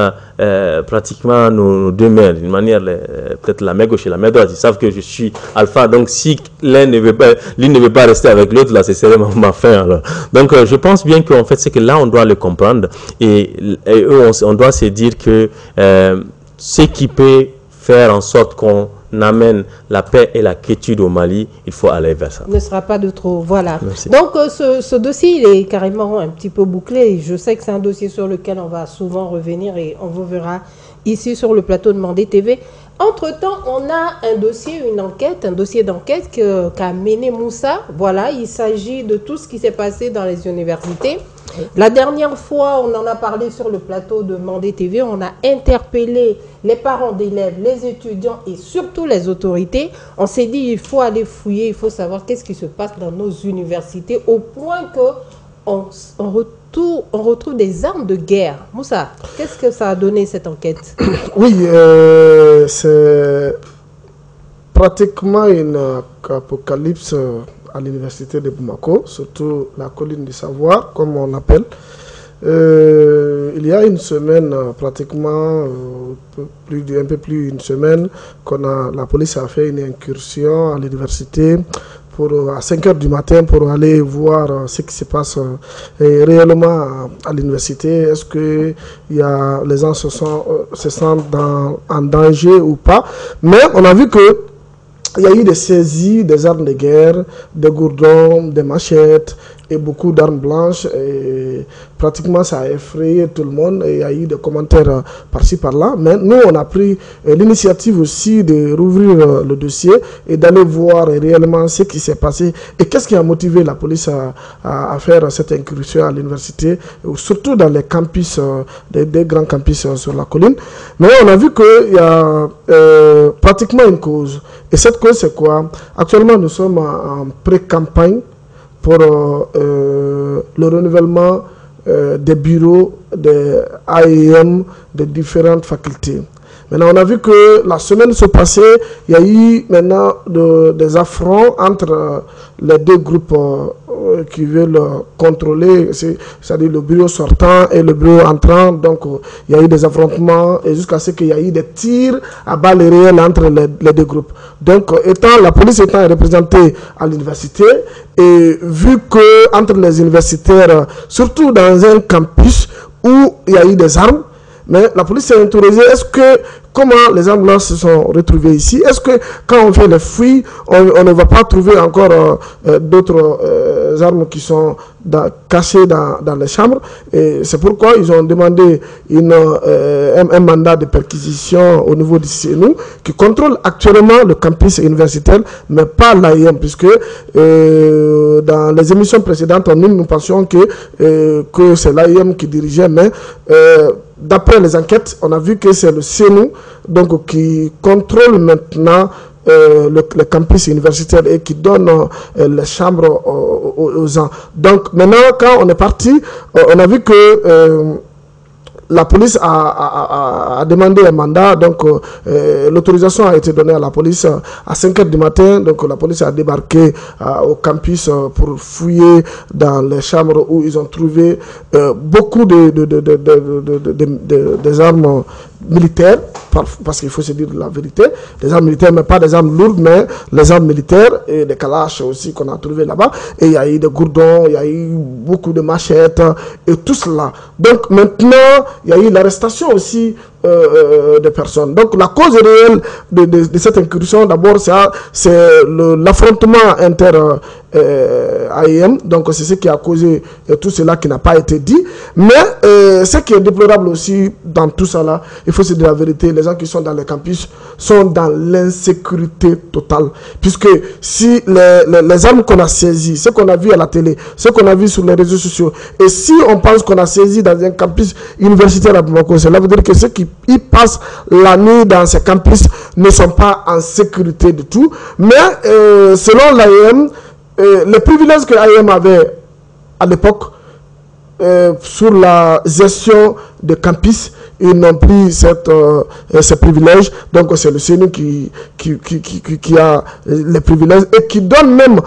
pratiquement nos deux mères, d'une manière peut-être la main gauche et la main droite, ils savent que je suis alpha, donc si l'une ne veut pas rester avec l'autre, là ce serait ma fin alors. Donc je pense bien qu'en fait c'est que là on doit le comprendre et eux on doit se dire que ce qui peut faire en sorte qu'on amène la paix et la quiétude au Mali, il faut aller vers ça. Ne sera pas de trop, voilà. Merci. Donc ce dossier, il est carrément un petit peu bouclé. Je sais que c'est un dossier sur lequel on va souvent revenir et on vous verra ici sur le plateau de Mandé TV. Entre-temps, on a un dossier, un dossier d'enquête qu'a mené Moussa. Voilà, il s'agit de tout ce qui s'est passé dans les universités. La dernière fois, on en a parlé sur le plateau de Mandé TV. On a interpellé les parents d'élèves, les étudiants et surtout les autorités. On s'est dit, il faut aller fouiller, il faut savoir qu'est-ce qui se passe dans nos universités au point qu'on retrouve des armes de guerre. Moussa, qu'est-ce que ça a donné cette enquête? Oui, c'est pratiquement une apocalypse à l'université de Bamako, surtout la colline du savoir, comme on appelle. Il y a une semaine, pratiquement, un peu plus d'une semaine, la police a fait une incursion à l'université à 5 h du matin pour aller voir ce qui se passe réellement à l'université. Est-ce que les gens se sentent en danger ou pas? Mais on a vu que il y a eu des saisies des armes de guerre, des gourdons, des machettes et beaucoup d'armes blanches. Et pratiquement, ça a effrayé tout le monde. Et il y a eu des commentaires par-ci, par-là. Mais nous, on a pris l'initiative aussi de rouvrir le dossier et d'aller voir réellement ce qui s'est passé et qu'est-ce qui a motivé la police à faire cette incursion à l'université, surtout dans les campus, des grands campus sur la colline. Mais on a vu qu'il y a pratiquement une cause. Et cette cause, c'est quoi? Actuellement, nous sommes en pré-campagne pour le renouvellement des bureaux des AEM de différentes facultés. Maintenant, on a vu que la semaine passée, il y a eu maintenant des affronts entre les deux groupes qui veulent contrôler, c'est-à-dire le bureau sortant et le bureau entrant. Donc, il y a eu des affrontements et jusqu'à ce qu'il y ait eu des tirs à balles réelles entre les deux groupes. Donc, la police étant représentée à l'université et vu que entre les universitaires, surtout dans un campus où il y a eu des armes, mais la police s'est interrogée, comment les armes blanches se sont retrouvées ici? Est-ce que quand on fait les fouilles, on ne va pas trouver encore d'autres armes qui sont cachées dans les chambres? Et c'est pourquoi ils ont demandé un mandat de perquisition au niveau du CNU qui contrôle actuellement le campus universitaire, mais pas l'AIM, puisque dans les émissions précédentes, nous pensions que c'est l'AIM qui dirigeait, mais d'après les enquêtes, on a vu que c'est le CNU donc, qui contrôle maintenant le campus universitaire et qui donne les chambres aux gens. Donc maintenant, quand on est parti, on a vu que la police a demandé un mandat, donc l'autorisation a été donnée à la police à 5 h du matin. Donc la police a débarqué au campus pour fouiller dans les chambres où ils ont trouvé beaucoup des armes militaires, parce qu'il faut se dire la vérité, des armes militaires, mais pas des armes lourdes, mais les armes militaires et des kalash aussi qu'on a trouvé là-bas. Et il y a eu des gourdons, il y a eu beaucoup de machettes et tout cela. Donc maintenant, il y a eu l'arrestation aussi de personnes. Donc la cause réelle de cette incursion, d'abord, c'est l'affrontement inter-AEM. Donc c'est ce qui a causé tout cela qui n'a pas été dit. Mais ce qui est déplorable aussi dans tout ça là, il faut se dire la vérité, les gens qui sont dans les campus sont dans l'insécurité totale. Puisque si les armes qu'on a saisies, ce qu'on a vu à la télé, ce qu'on a vu sur les réseaux sociaux, et si on pense qu'on a saisi dans un campus universitaire à Bamako, cela veut dire que ceux qui y passent la nuit dans ces campus ne sont pas en sécurité du tout. Mais selon l'AEM, les privilèges que l'AEM avait à l'époque sur la gestion de campus, ils n'ont plus ces privilèges. Donc c'est le CNU qui a les privilèges et qui donne même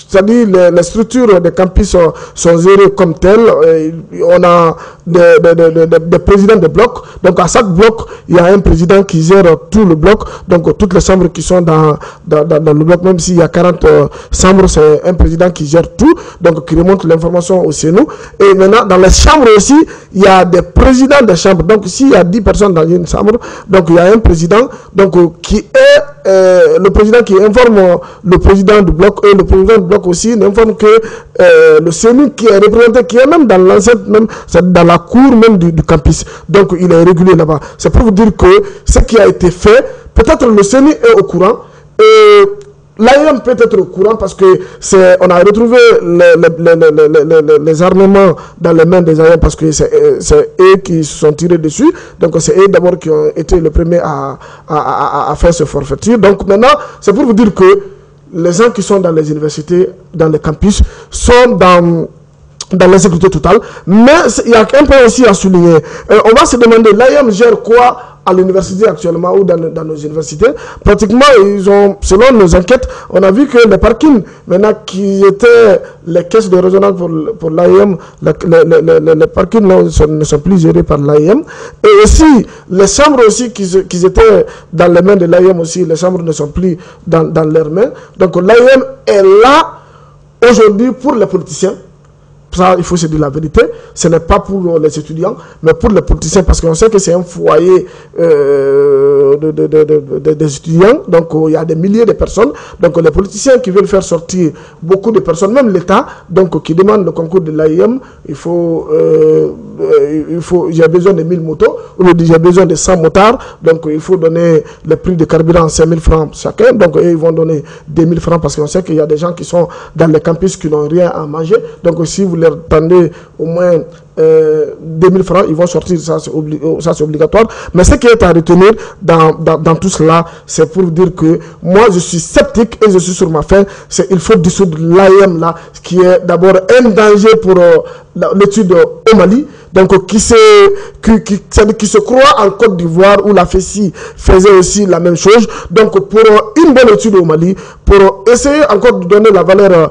c'est-à-dire les structures des campus sont gérées comme telles. On a des présidents de blocs. Donc à chaque bloc, il y a un président qui gère tout le bloc. Donc toutes les chambres qui sont dans le bloc, même s'il y a 40 chambres, c'est un président qui gère tout. Donc qui remonte l'information au CNU. Et maintenant, dans les chambres aussi, il y a des présidents président des chambres, donc s'il y a 10 personnes dans une chambre, donc il y a un président donc, qui est le président qui informe le président du bloc, et le président du bloc aussi informe que le CENI qui est représenté, qui est même dans l'enceinte, même dans la cour même du campus, donc il est régulé là-bas. C'est pour vous dire que ce qui a été fait, peut-être le CENI est au courant, et l'AEM peut être au courant parce que on a retrouvé les armements dans les mains des AEM parce que c'est eux qui se sont tirés dessus. Donc c'est eux d'abord qui ont été les premiers à faire ce forfaiture. Donc maintenant, c'est pour vous dire que les gens qui sont dans les universités, dans les campus, sont dans l'insécurité totale. Mais il y a un point aussi à souligner. On va se demander, l'AEM gère quoi à l'université actuellement ou dans nos universités? Pratiquement, ils ont, selon nos enquêtes, on a vu que les parkings, maintenant qui étaient les caisses de résonance pour l'AEM, les parkings ne sont plus gérés par l'AEM. Et aussi, les chambres aussi qui étaient dans les mains de l'AEM aussi, les chambres ne sont plus dans leurs mains. Donc l'AEM est là aujourd'hui pour les politiciens. Ça, il faut se dire la vérité, ce n'est pas pour les étudiants, mais pour les politiciens, parce qu'on sait que c'est un foyer des étudiants, donc il y a des milliers de personnes, donc les politiciens qui veulent faire sortir beaucoup de personnes, même l'État, donc qui demande le concours de l'AIM, j'ai besoin de 1000 motos, ou j'ai besoin de 100 motards, donc il faut donner le prix de carburant 5000 francs chacun, donc ils vont donner 2000 francs, parce qu'on sait qu'il y a des gens qui sont dans les campus qui n'ont rien à manger, donc si vous leur tendez au moins 2000 francs, ils vont sortir, ça c'est obligatoire. Mais ce qui est à retenir dans tout cela, c'est pour dire que moi je suis sceptique et je suis sur ma faim, il faut dissoudre l'AEM là, qui est d'abord un danger pour l'étude au Mali, donc qui se croit en Côte d'Ivoire où la FESI faisait aussi la même chose, donc pour une bonne étude au Mali, pour essayer encore de donner la valeur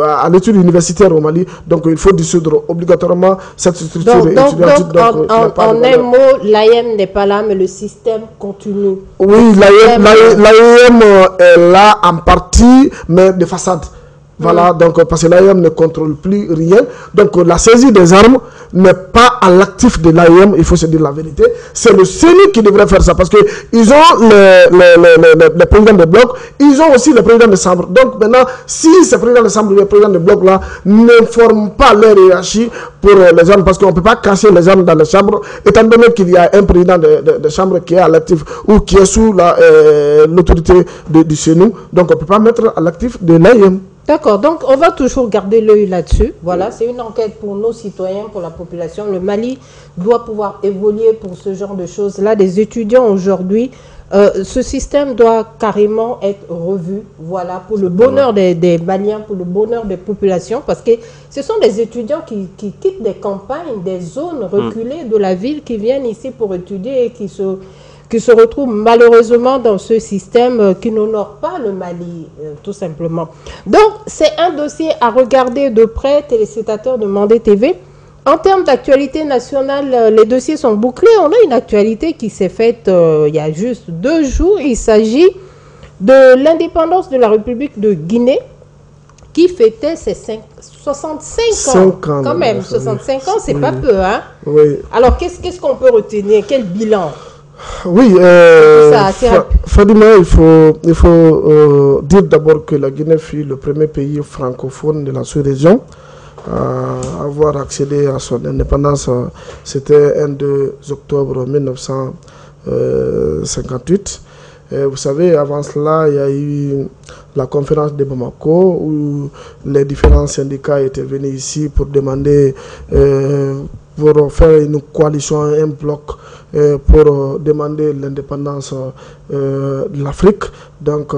à l'étude universitaire au Mali, donc il faut dissoudre obligatoirement cette structure étudiantine. En un mot, l'AEM n'est pas là, mais le système continue. Oui, l'AEM est là en partie, mais de façade. Voilà, donc parce que l'AEM ne contrôle plus rien. Donc la saisie des armes n'est pas à l'actif de l'AEM, il faut se dire la vérité. C'est le CENI qui devrait faire ça parce qu'ils ont les présidents de bloc, ils ont aussi les présidents de chambre. Donc maintenant, si ces présidents de chambre et les présidents de bloc là ne forment pas leur hiérarchie pour les armes, parce qu'on ne peut pas casser les armes dans les chambres, étant donné qu'il y a un président de chambre qui est à l'actif ou qui est sous l'autorité du CENI, donc on ne peut pas mettre à l'actif de l'AEM. D'accord, donc on va toujours garder l'œil là-dessus. Voilà, c'est une enquête pour nos citoyens, pour la population. Le Mali doit pouvoir évoluer pour ce genre de choses-là. Des étudiants aujourd'hui, ce système doit carrément être revu. Voilà, pour le bonheur des Maliens, pour le bonheur des populations. Parce que ce sont des étudiants qui quittent des campagnes, des zones reculées de la ville, qui viennent ici pour étudier et qui se retrouvent malheureusement dans ce système qui n'honore pas le Mali, tout simplement. Donc, c'est un dossier à regarder de près, téléspectateurs de Mandé TV. En termes d'actualité nationale, les dossiers sont bouclés. On a une actualité qui s'est faite il y a juste 2 jours. Il s'agit de l'indépendance de la République de Guinée, qui fêtait ses 65 ans. Quand même, 65 ans, c'est pas peu, hein? Oui. Alors, qu'est-ce qu'on peut retenir? Quel bilan? Oui, Fadima, il faut dire d'abord que la Guinée fut le premier pays francophone de la sous-région à avoir accédé à son indépendance. C'était un 2 octobre 1958. Vous savez, avant cela, il y a eu la conférence de Bamako où les différents syndicats étaient venus ici pour demander, pour faire une coalition, un bloc pour demander l'indépendance de l'Afrique. Donc,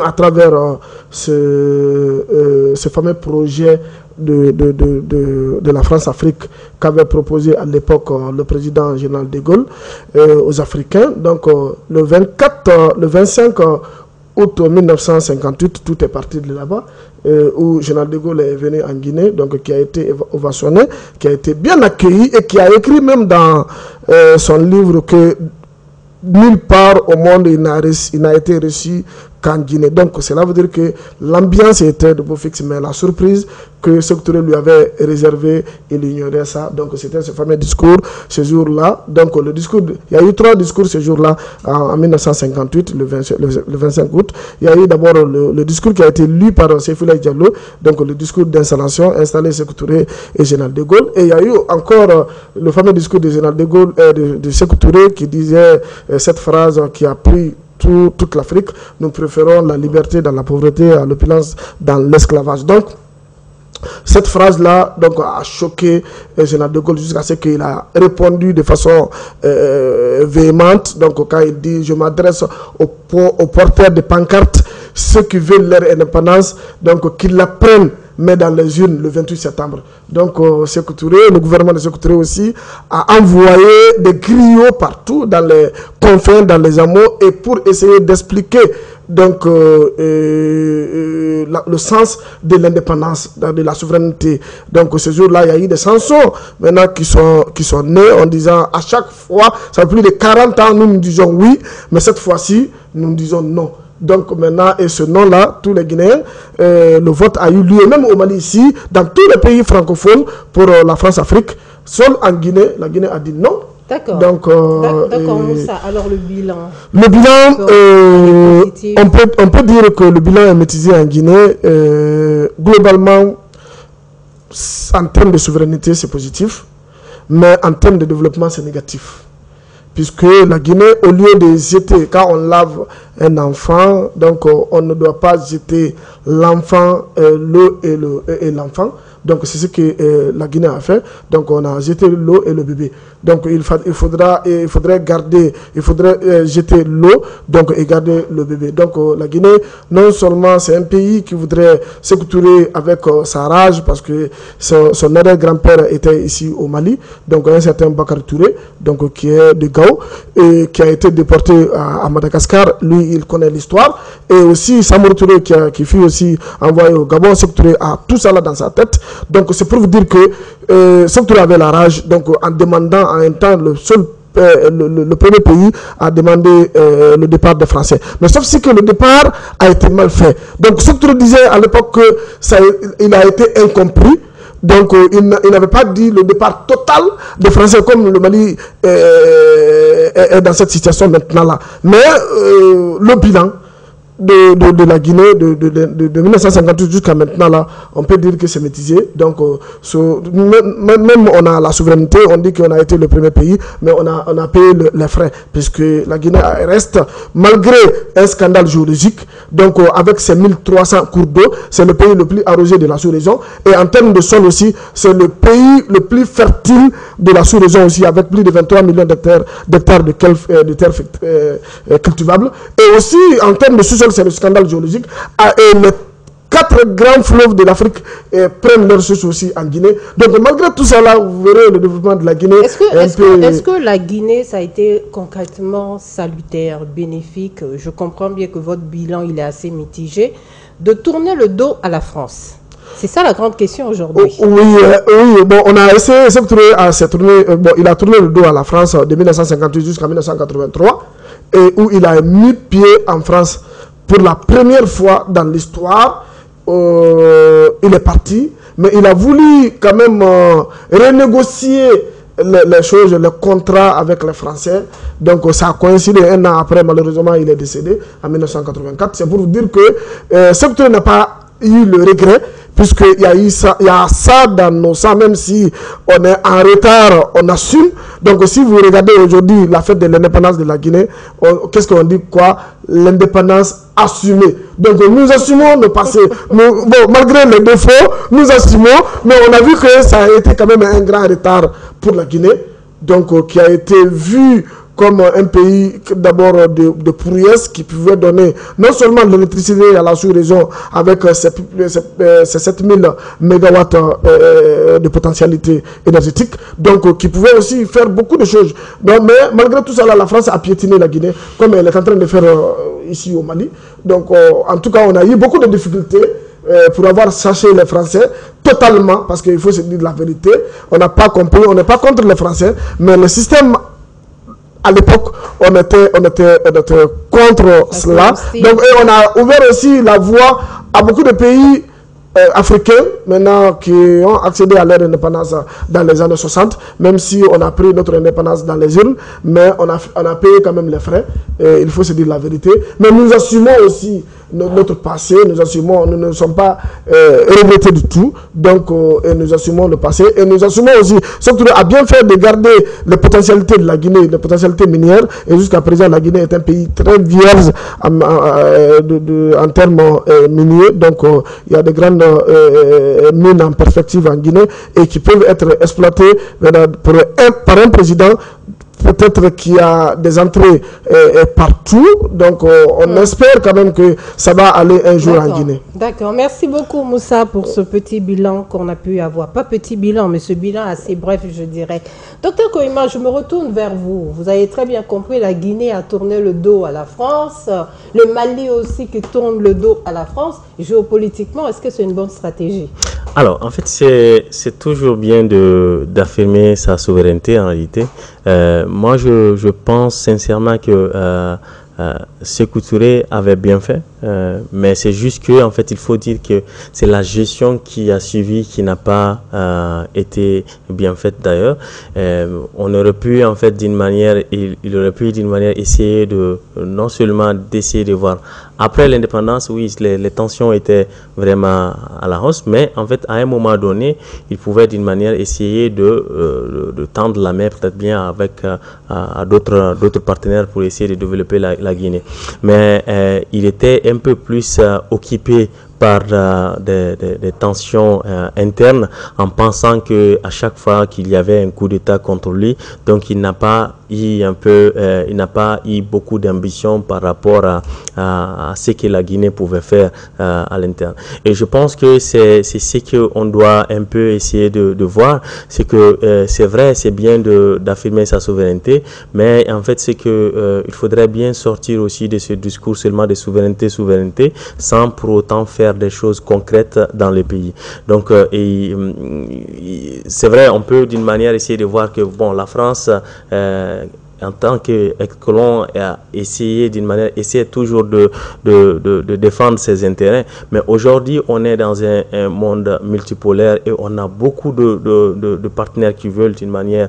à travers ce fameux projet de la France-Afrique qu'avait proposé à l'époque le président général de Gaulle aux Africains. Donc, le 25 août 1958, tout est parti de là-bas, où général de Gaulle est venu en Guinée, donc qui a été ovationné, qui a été bien accueilli et qui a écrit même dans son livre que nulle part au monde il n'a été reçu qu'en Guinée. Donc cela veut dire que l'ambiance était de beau fixe, mais la surprise que Sékou Touré lui avait réservé, il ignorait ça. Donc c'était ce fameux discours ce jour-là. Donc le discours, il y a eu 3 discours ce jour-là en 1958, le 25 août. Il y a eu d'abord le discours qui a été lu par Seyfoulaye Diallo, donc le discours d'installation, installé Sékou Touré et Général de Gaulle. Et il y a eu encore le fameux discours de Général de Gaulle de Sékou Touré qui disait cette phrase qui a pris toute l'Afrique: nous préférons la liberté dans la pauvreté à l'opulence dans l'esclavage. Donc cette phrase-là a choqué Général de Gaulle jusqu'à ce qu'il a répondu de façon véhémente. Donc quand il dit: je m'adresse aux porteurs de pancartes, ceux qui veulent leur indépendance, donc qu'ils la prennent, mais dans les urnes le 28 septembre. Donc Sékou Touré, le gouvernement de Sékou Touré aussi, a envoyé des griots partout dans les confins, dans les hameaux, et pour essayer d'expliquer donc le sens de l'indépendance, de la souveraineté. Donc ce jour-là, il y a eu des chansons maintenant qui sont nées en disant à chaque fois, ça fait plus de 40 ans, nous disons oui, mais cette fois-ci, nous disons non. Donc maintenant, et ce nom-là, tous les Guinéens, le vote a eu lieu, même au Mali ici, dans tous les pays francophones pour la France-Afrique. Seul en Guinée, la Guinée a dit non. D'accord. Donc, d'accord, Moussa. Alors le bilan. Le bilan, on peut dire que le bilan est mitigé en Guinée. Globalement, en termes de souveraineté, c'est positif, mais en termes de développement, c'est négatif. Puisque la Guinée, au lieu de jeter, quand on lave un enfant, donc on ne doit pas jeter l'enfant, l'eau et l'enfant. Donc c'est ce que la Guinée a fait. Donc on a jeté l'eau et le bébé. Donc il faudrait jeter l'eau et garder le bébé. Donc la Guinée, non seulement c'est un pays qui voudrait Sékou Touré avec sa rage, parce que son arrière-grand-père était ici au Mali, donc un certain Bakary Touré, donc qui est de Gao et qui a été déporté à Madagascar. Lui, il connaît l'histoire. Et aussi Samori Touré qui fut aussi envoyé au Gabon. Sékou Touré a tout ça là dans sa tête. Donc c'est pour vous dire que Sékou Touré avait la rage, donc en demandant en un temps le premier pays a demandé le départ des Français. Mais sauf si que le départ a été mal fait. Donc Sékou Touré disait à l'époque que il a été incompris. Donc il n'avait pas dit le départ total des Français, comme le Mali est dans cette situation maintenant là. Mais le bilan de la Guinée de 1958 jusqu'à maintenant là, on peut dire que c'est mitigé. Donc même on a la souveraineté, on dit qu'on a été le premier pays, mais on a payé les frais, puisque la Guinée reste, malgré un scandale géologique, donc avec ses 1300 cours d'eau, c'est le pays le plus arrosé de la sous-région, et en termes de sol aussi, c'est le pays le plus fertile de la sous-région aussi, avec plus de 23 millions d'hectares de terres cultivables. Et aussi en termes de sous-sol, c'est le scandale géologique. Et les 4 grands fleuves de l'Afrique prennent leurs sources aussi en Guinée. Donc malgré tout ça là, vous verrez le développement de la Guinée. Est-ce que la Guinée, ça a été concrètement salutaire, bénéfique? Je comprends bien que votre bilan, il est assez mitigé. De tourner le dos à la France, c'est ça la grande question aujourd'hui. Oui, bon, on a essayé, il a tourné le dos à la France de 1958 jusqu'à 1983, et où il a mis pied en France pour la première fois dans l'histoire. Il est parti, mais il a voulu quand même renégocier les choses, les contrats avec les Français. Donc ça a coïncidé un an après, malheureusement il est décédé en 1984. C'est pour vous dire que Sékou Touré n'a pas eu le regret, puisqu'il y a ça dans nos sangs, même si on est en retard, on assume. Donc si vous regardez aujourd'hui la fête de l'indépendance de la Guinée, qu'est-ce qu'on dit quoi? L'indépendance assumée. Donc nous assumons le passé. Bon, malgré les défauts, nous assumons, mais on a vu que ça a été quand même un grand retard pour la Guinée, donc qui a été vu comme un pays d'abord de prouesse, qui pouvait donner non seulement l'électricité à la sous-région avec ces 7000 mégawatts de potentialité énergétique, donc qui pouvait aussi faire beaucoup de choses. Donc, mais malgré tout ça, là, la France a piétiné la Guinée, comme elle est en train de faire ici au Mali. Donc en tout cas, on a eu beaucoup de difficultés pour avoir cherché les Français totalement, parce qu'il faut se dire la vérité. On n'a pas compris, on n'est pas contre les Français, mais le système à l'époque, on était contre cela. Donc, et on a ouvert aussi la voie à beaucoup de pays africains maintenant qui ont accédé à leur indépendance dans les années 60, même si on a pris notre indépendance dans les urnes, mais on a payé quand même les frais, il faut se dire la vérité. Mais nous assumons aussi notre passé, nous ne sommes pas regrettés du tout, donc et nous assumons le passé, et nous assumons aussi, surtout à bien faire de garder les potentialités de la Guinée, les potentialités minières, et jusqu'à présent la Guinée est un pays très vierge en termes miniers, donc il y a de grandes mines en perspective en Guinée, et qui peuvent être exploitées par un président peut-être qu'il y a des entrées partout, donc on espère quand même que ça va aller un jour en Guinée. D'accord, merci beaucoup Moussa pour ce petit bilan qu'on a pu avoir. Pas petit bilan, mais ce bilan assez bref, je dirais. Docteur Koima, je me retourne vers vous. Vous avez très bien compris, la Guinée a tourné le dos à la France, le Mali aussi qui tourne le dos à la France. Géopolitiquement, est-ce que c'est une bonne stratégie? Alors, en fait, c'est toujours bien d'affirmer sa souveraineté en réalité. Moi, je pense sincèrement que Sékou Touré avait bien fait, mais c'est juste que en fait il faut dire que c'est la gestion qui a suivi qui n'a pas été bien faite d'ailleurs. On aurait pu en fait d'une manière, il aurait pu d'une manière essayer de non seulement d'essayer de voir après l'indépendance, oui, les tensions étaient vraiment à la hausse, mais en fait à un moment donné il pouvait d'une manière essayer de tendre la main peut-être bien avec à d'autres partenaires pour essayer de développer la Guinée. Mais il était un peu plus occupé par des tensions internes en pensant que à chaque fois qu'il y avait un coup d'État contre lui, donc il n'a pas eu beaucoup d'ambition par rapport à ce que la Guinée pouvait faire à l'interne. Et je pense que c'est ce qu'on doit un peu essayer de voir, c'est que c'est vrai, c'est bien d'affirmer sa souveraineté, mais en fait c'est que il faudrait bien sortir aussi de ce discours seulement de souveraineté, sans pour autant faire des choses concrètes dans le pays. Donc c'est vrai, on peut d'une manière essayer de voir que bon, la France en tant que colon a essayé d'une manière, essaie toujours de défendre ses intérêts, mais aujourd'hui on est dans un monde multipolaire et on a beaucoup de partenaires qui veulent d'une manière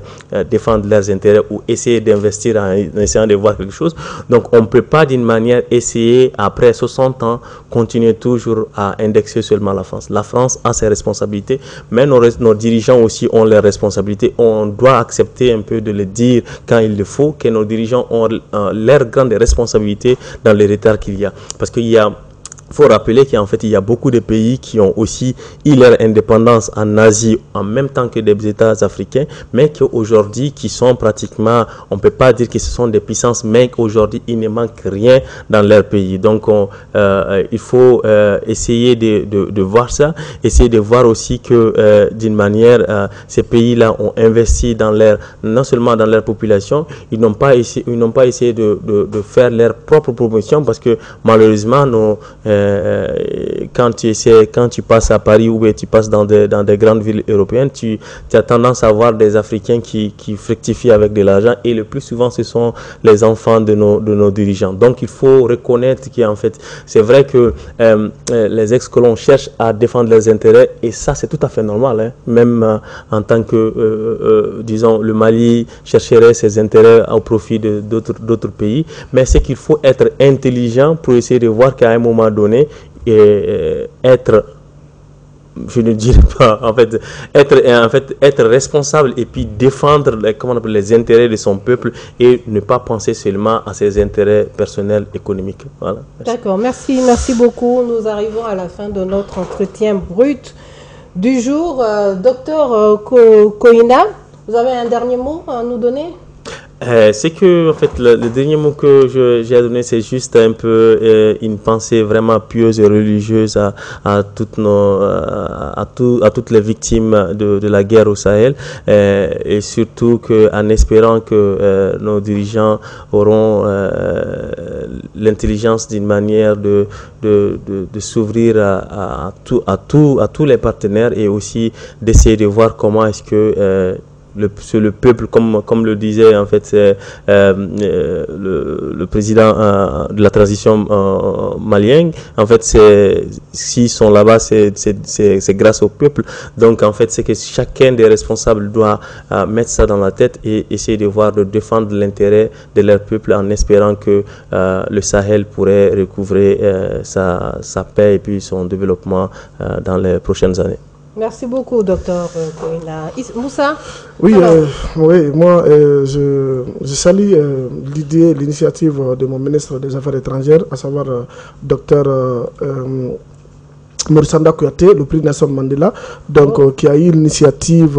défendre leurs intérêts ou essayer d'investir en essayant de voir quelque chose. Donc on ne peut pas d'une manière essayer après 60 ans continuer toujours à indexer seulement la France. La France a ses responsabilités, mais nos dirigeants aussi ont leurs responsabilités. On doit accepter un peu de le dire quand il le faut, que nos dirigeants ont leurs grandes responsabilités dans les retards qu'il y a. Parce qu'il faut rappeler qu'en fait, il y a beaucoup de pays qui ont aussi eu leur indépendance en Asie en même temps que des États africains, mais qu'aujourd'hui, qui sont pratiquement, on ne peut pas dire que ce sont des puissances, mais qu'aujourd'hui, il ne manque rien dans leur pays. Donc, il faut essayer de voir ça, essayer de voir aussi que d'une manière, ces pays-là ont investi dans non seulement dans leur population, ils n'ont pas essayé de faire leur propre promotion parce que malheureusement, quand tu passes à Paris ou tu passes dans des grandes villes européennes, tu as tendance à voir des Africains qui fructifient avec de l'argent et le plus souvent ce sont les enfants de nos dirigeants. Donc il faut reconnaître qu'en fait c'est vrai que les ex-colons cherchent à défendre leurs intérêts et ça c'est tout à fait normal, hein. Même en tant que disons le Mali chercherait ses intérêts au profit d'autres pays, mais c'est qu'il faut être intelligent pour essayer de voir qu'à un moment donné être, je ne dirais pas, en fait, être responsable et puis défendre les intérêts de son peuple et ne pas penser seulement à ses intérêts personnels, économiques. Voilà. D'accord, merci beaucoup. Nous arrivons à la fin de notre entretien brut du jour. Docteur Koina, vous avez un dernier mot à nous donner? C'est que en fait le dernier mot que j'ai donné, c'est juste un peu une pensée vraiment pieuse et religieuse à toutes les victimes de la guerre au Sahel et surtout en espérant que nos dirigeants auront l'intelligence d'une manière de s'ouvrir à tous les partenaires et aussi d'essayer de voir comment est-ce que c'est le peuple, comme le disait en fait le président de la transition malienne. En fait, s'ils sont là-bas, c'est grâce au peuple. Donc en fait, c'est que chacun des responsables doit mettre ça dans la tête et essayer de défendre l'intérêt de leur peuple en espérant que le Sahel pourrait recouvrer sa paix et puis son développement dans les prochaines années. Merci beaucoup, docteur Koina. Moussa? Oui, oui, moi, je salue l'idée, l'initiative de mon ministre des Affaires étrangères, à savoir docteur Maurice Kouyaté, le prix Nelson Mandela, donc qui a eu l'initiative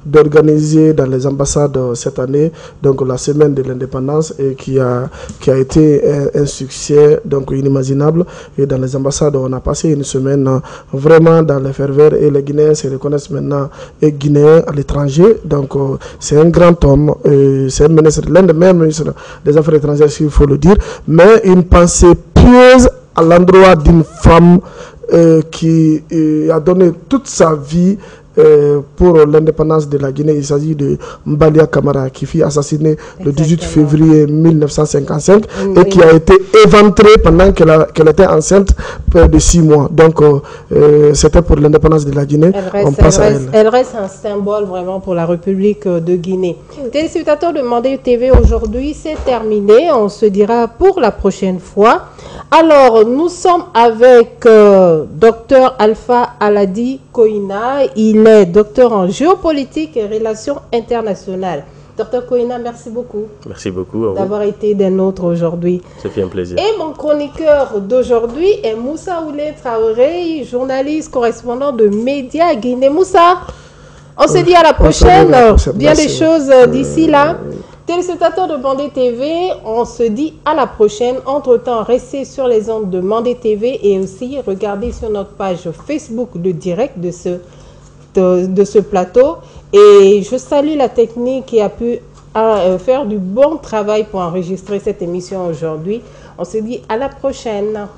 d'organiser dans les ambassades cette année donc la semaine de l'indépendance et qui a été un succès donc inimaginable. Et dans les ambassades, on a passé une semaine vraiment dans les ferveurs et les Guinéens se reconnaissent maintenant et Guinéens à l'étranger. Donc c'est un grand homme, c'est un ministre, l'un des meilleurs ministres des Affaires étrangères, s'il faut le dire, mais une pensée pieuse à l'endroit d'une femme qui a donné toute sa vie pour l'indépendance de la Guinée. Il s'agit de Mbalia Camara qui fut assassinée le 18 février 1955 et qui a été éventrée pendant qu'elle était enceinte de 6 mois. Donc c'était pour l'indépendance de la Guinée. Elle reste un symbole vraiment pour la République de Guinée. Téléspectateurs de Mandé TV, aujourd'hui c'est terminé. On se dira pour la prochaine fois. Alors nous sommes avec Dr Alpha Aladi Koina. Il est docteur en géopolitique et relations internationales. Docteur Koina, merci beaucoup. Merci beaucoup d'avoir été des nôtres aujourd'hui. Ça fait un plaisir. Et mon chroniqueur d'aujourd'hui est Moussa Oulé Traoré, journaliste correspondant de Média Guinée. Moussa, on se dit à la prochaine. Bien des choses d'ici là. Téléspectateurs de Mandé TV, on se dit à la prochaine. Entre-temps, restez sur les ondes de Mandé TV et aussi regardez sur notre page Facebook le direct de ce plateau. Et je salue la technique qui a pu faire du bon travail pour enregistrer cette émission aujourd'hui. On se dit à la prochaine.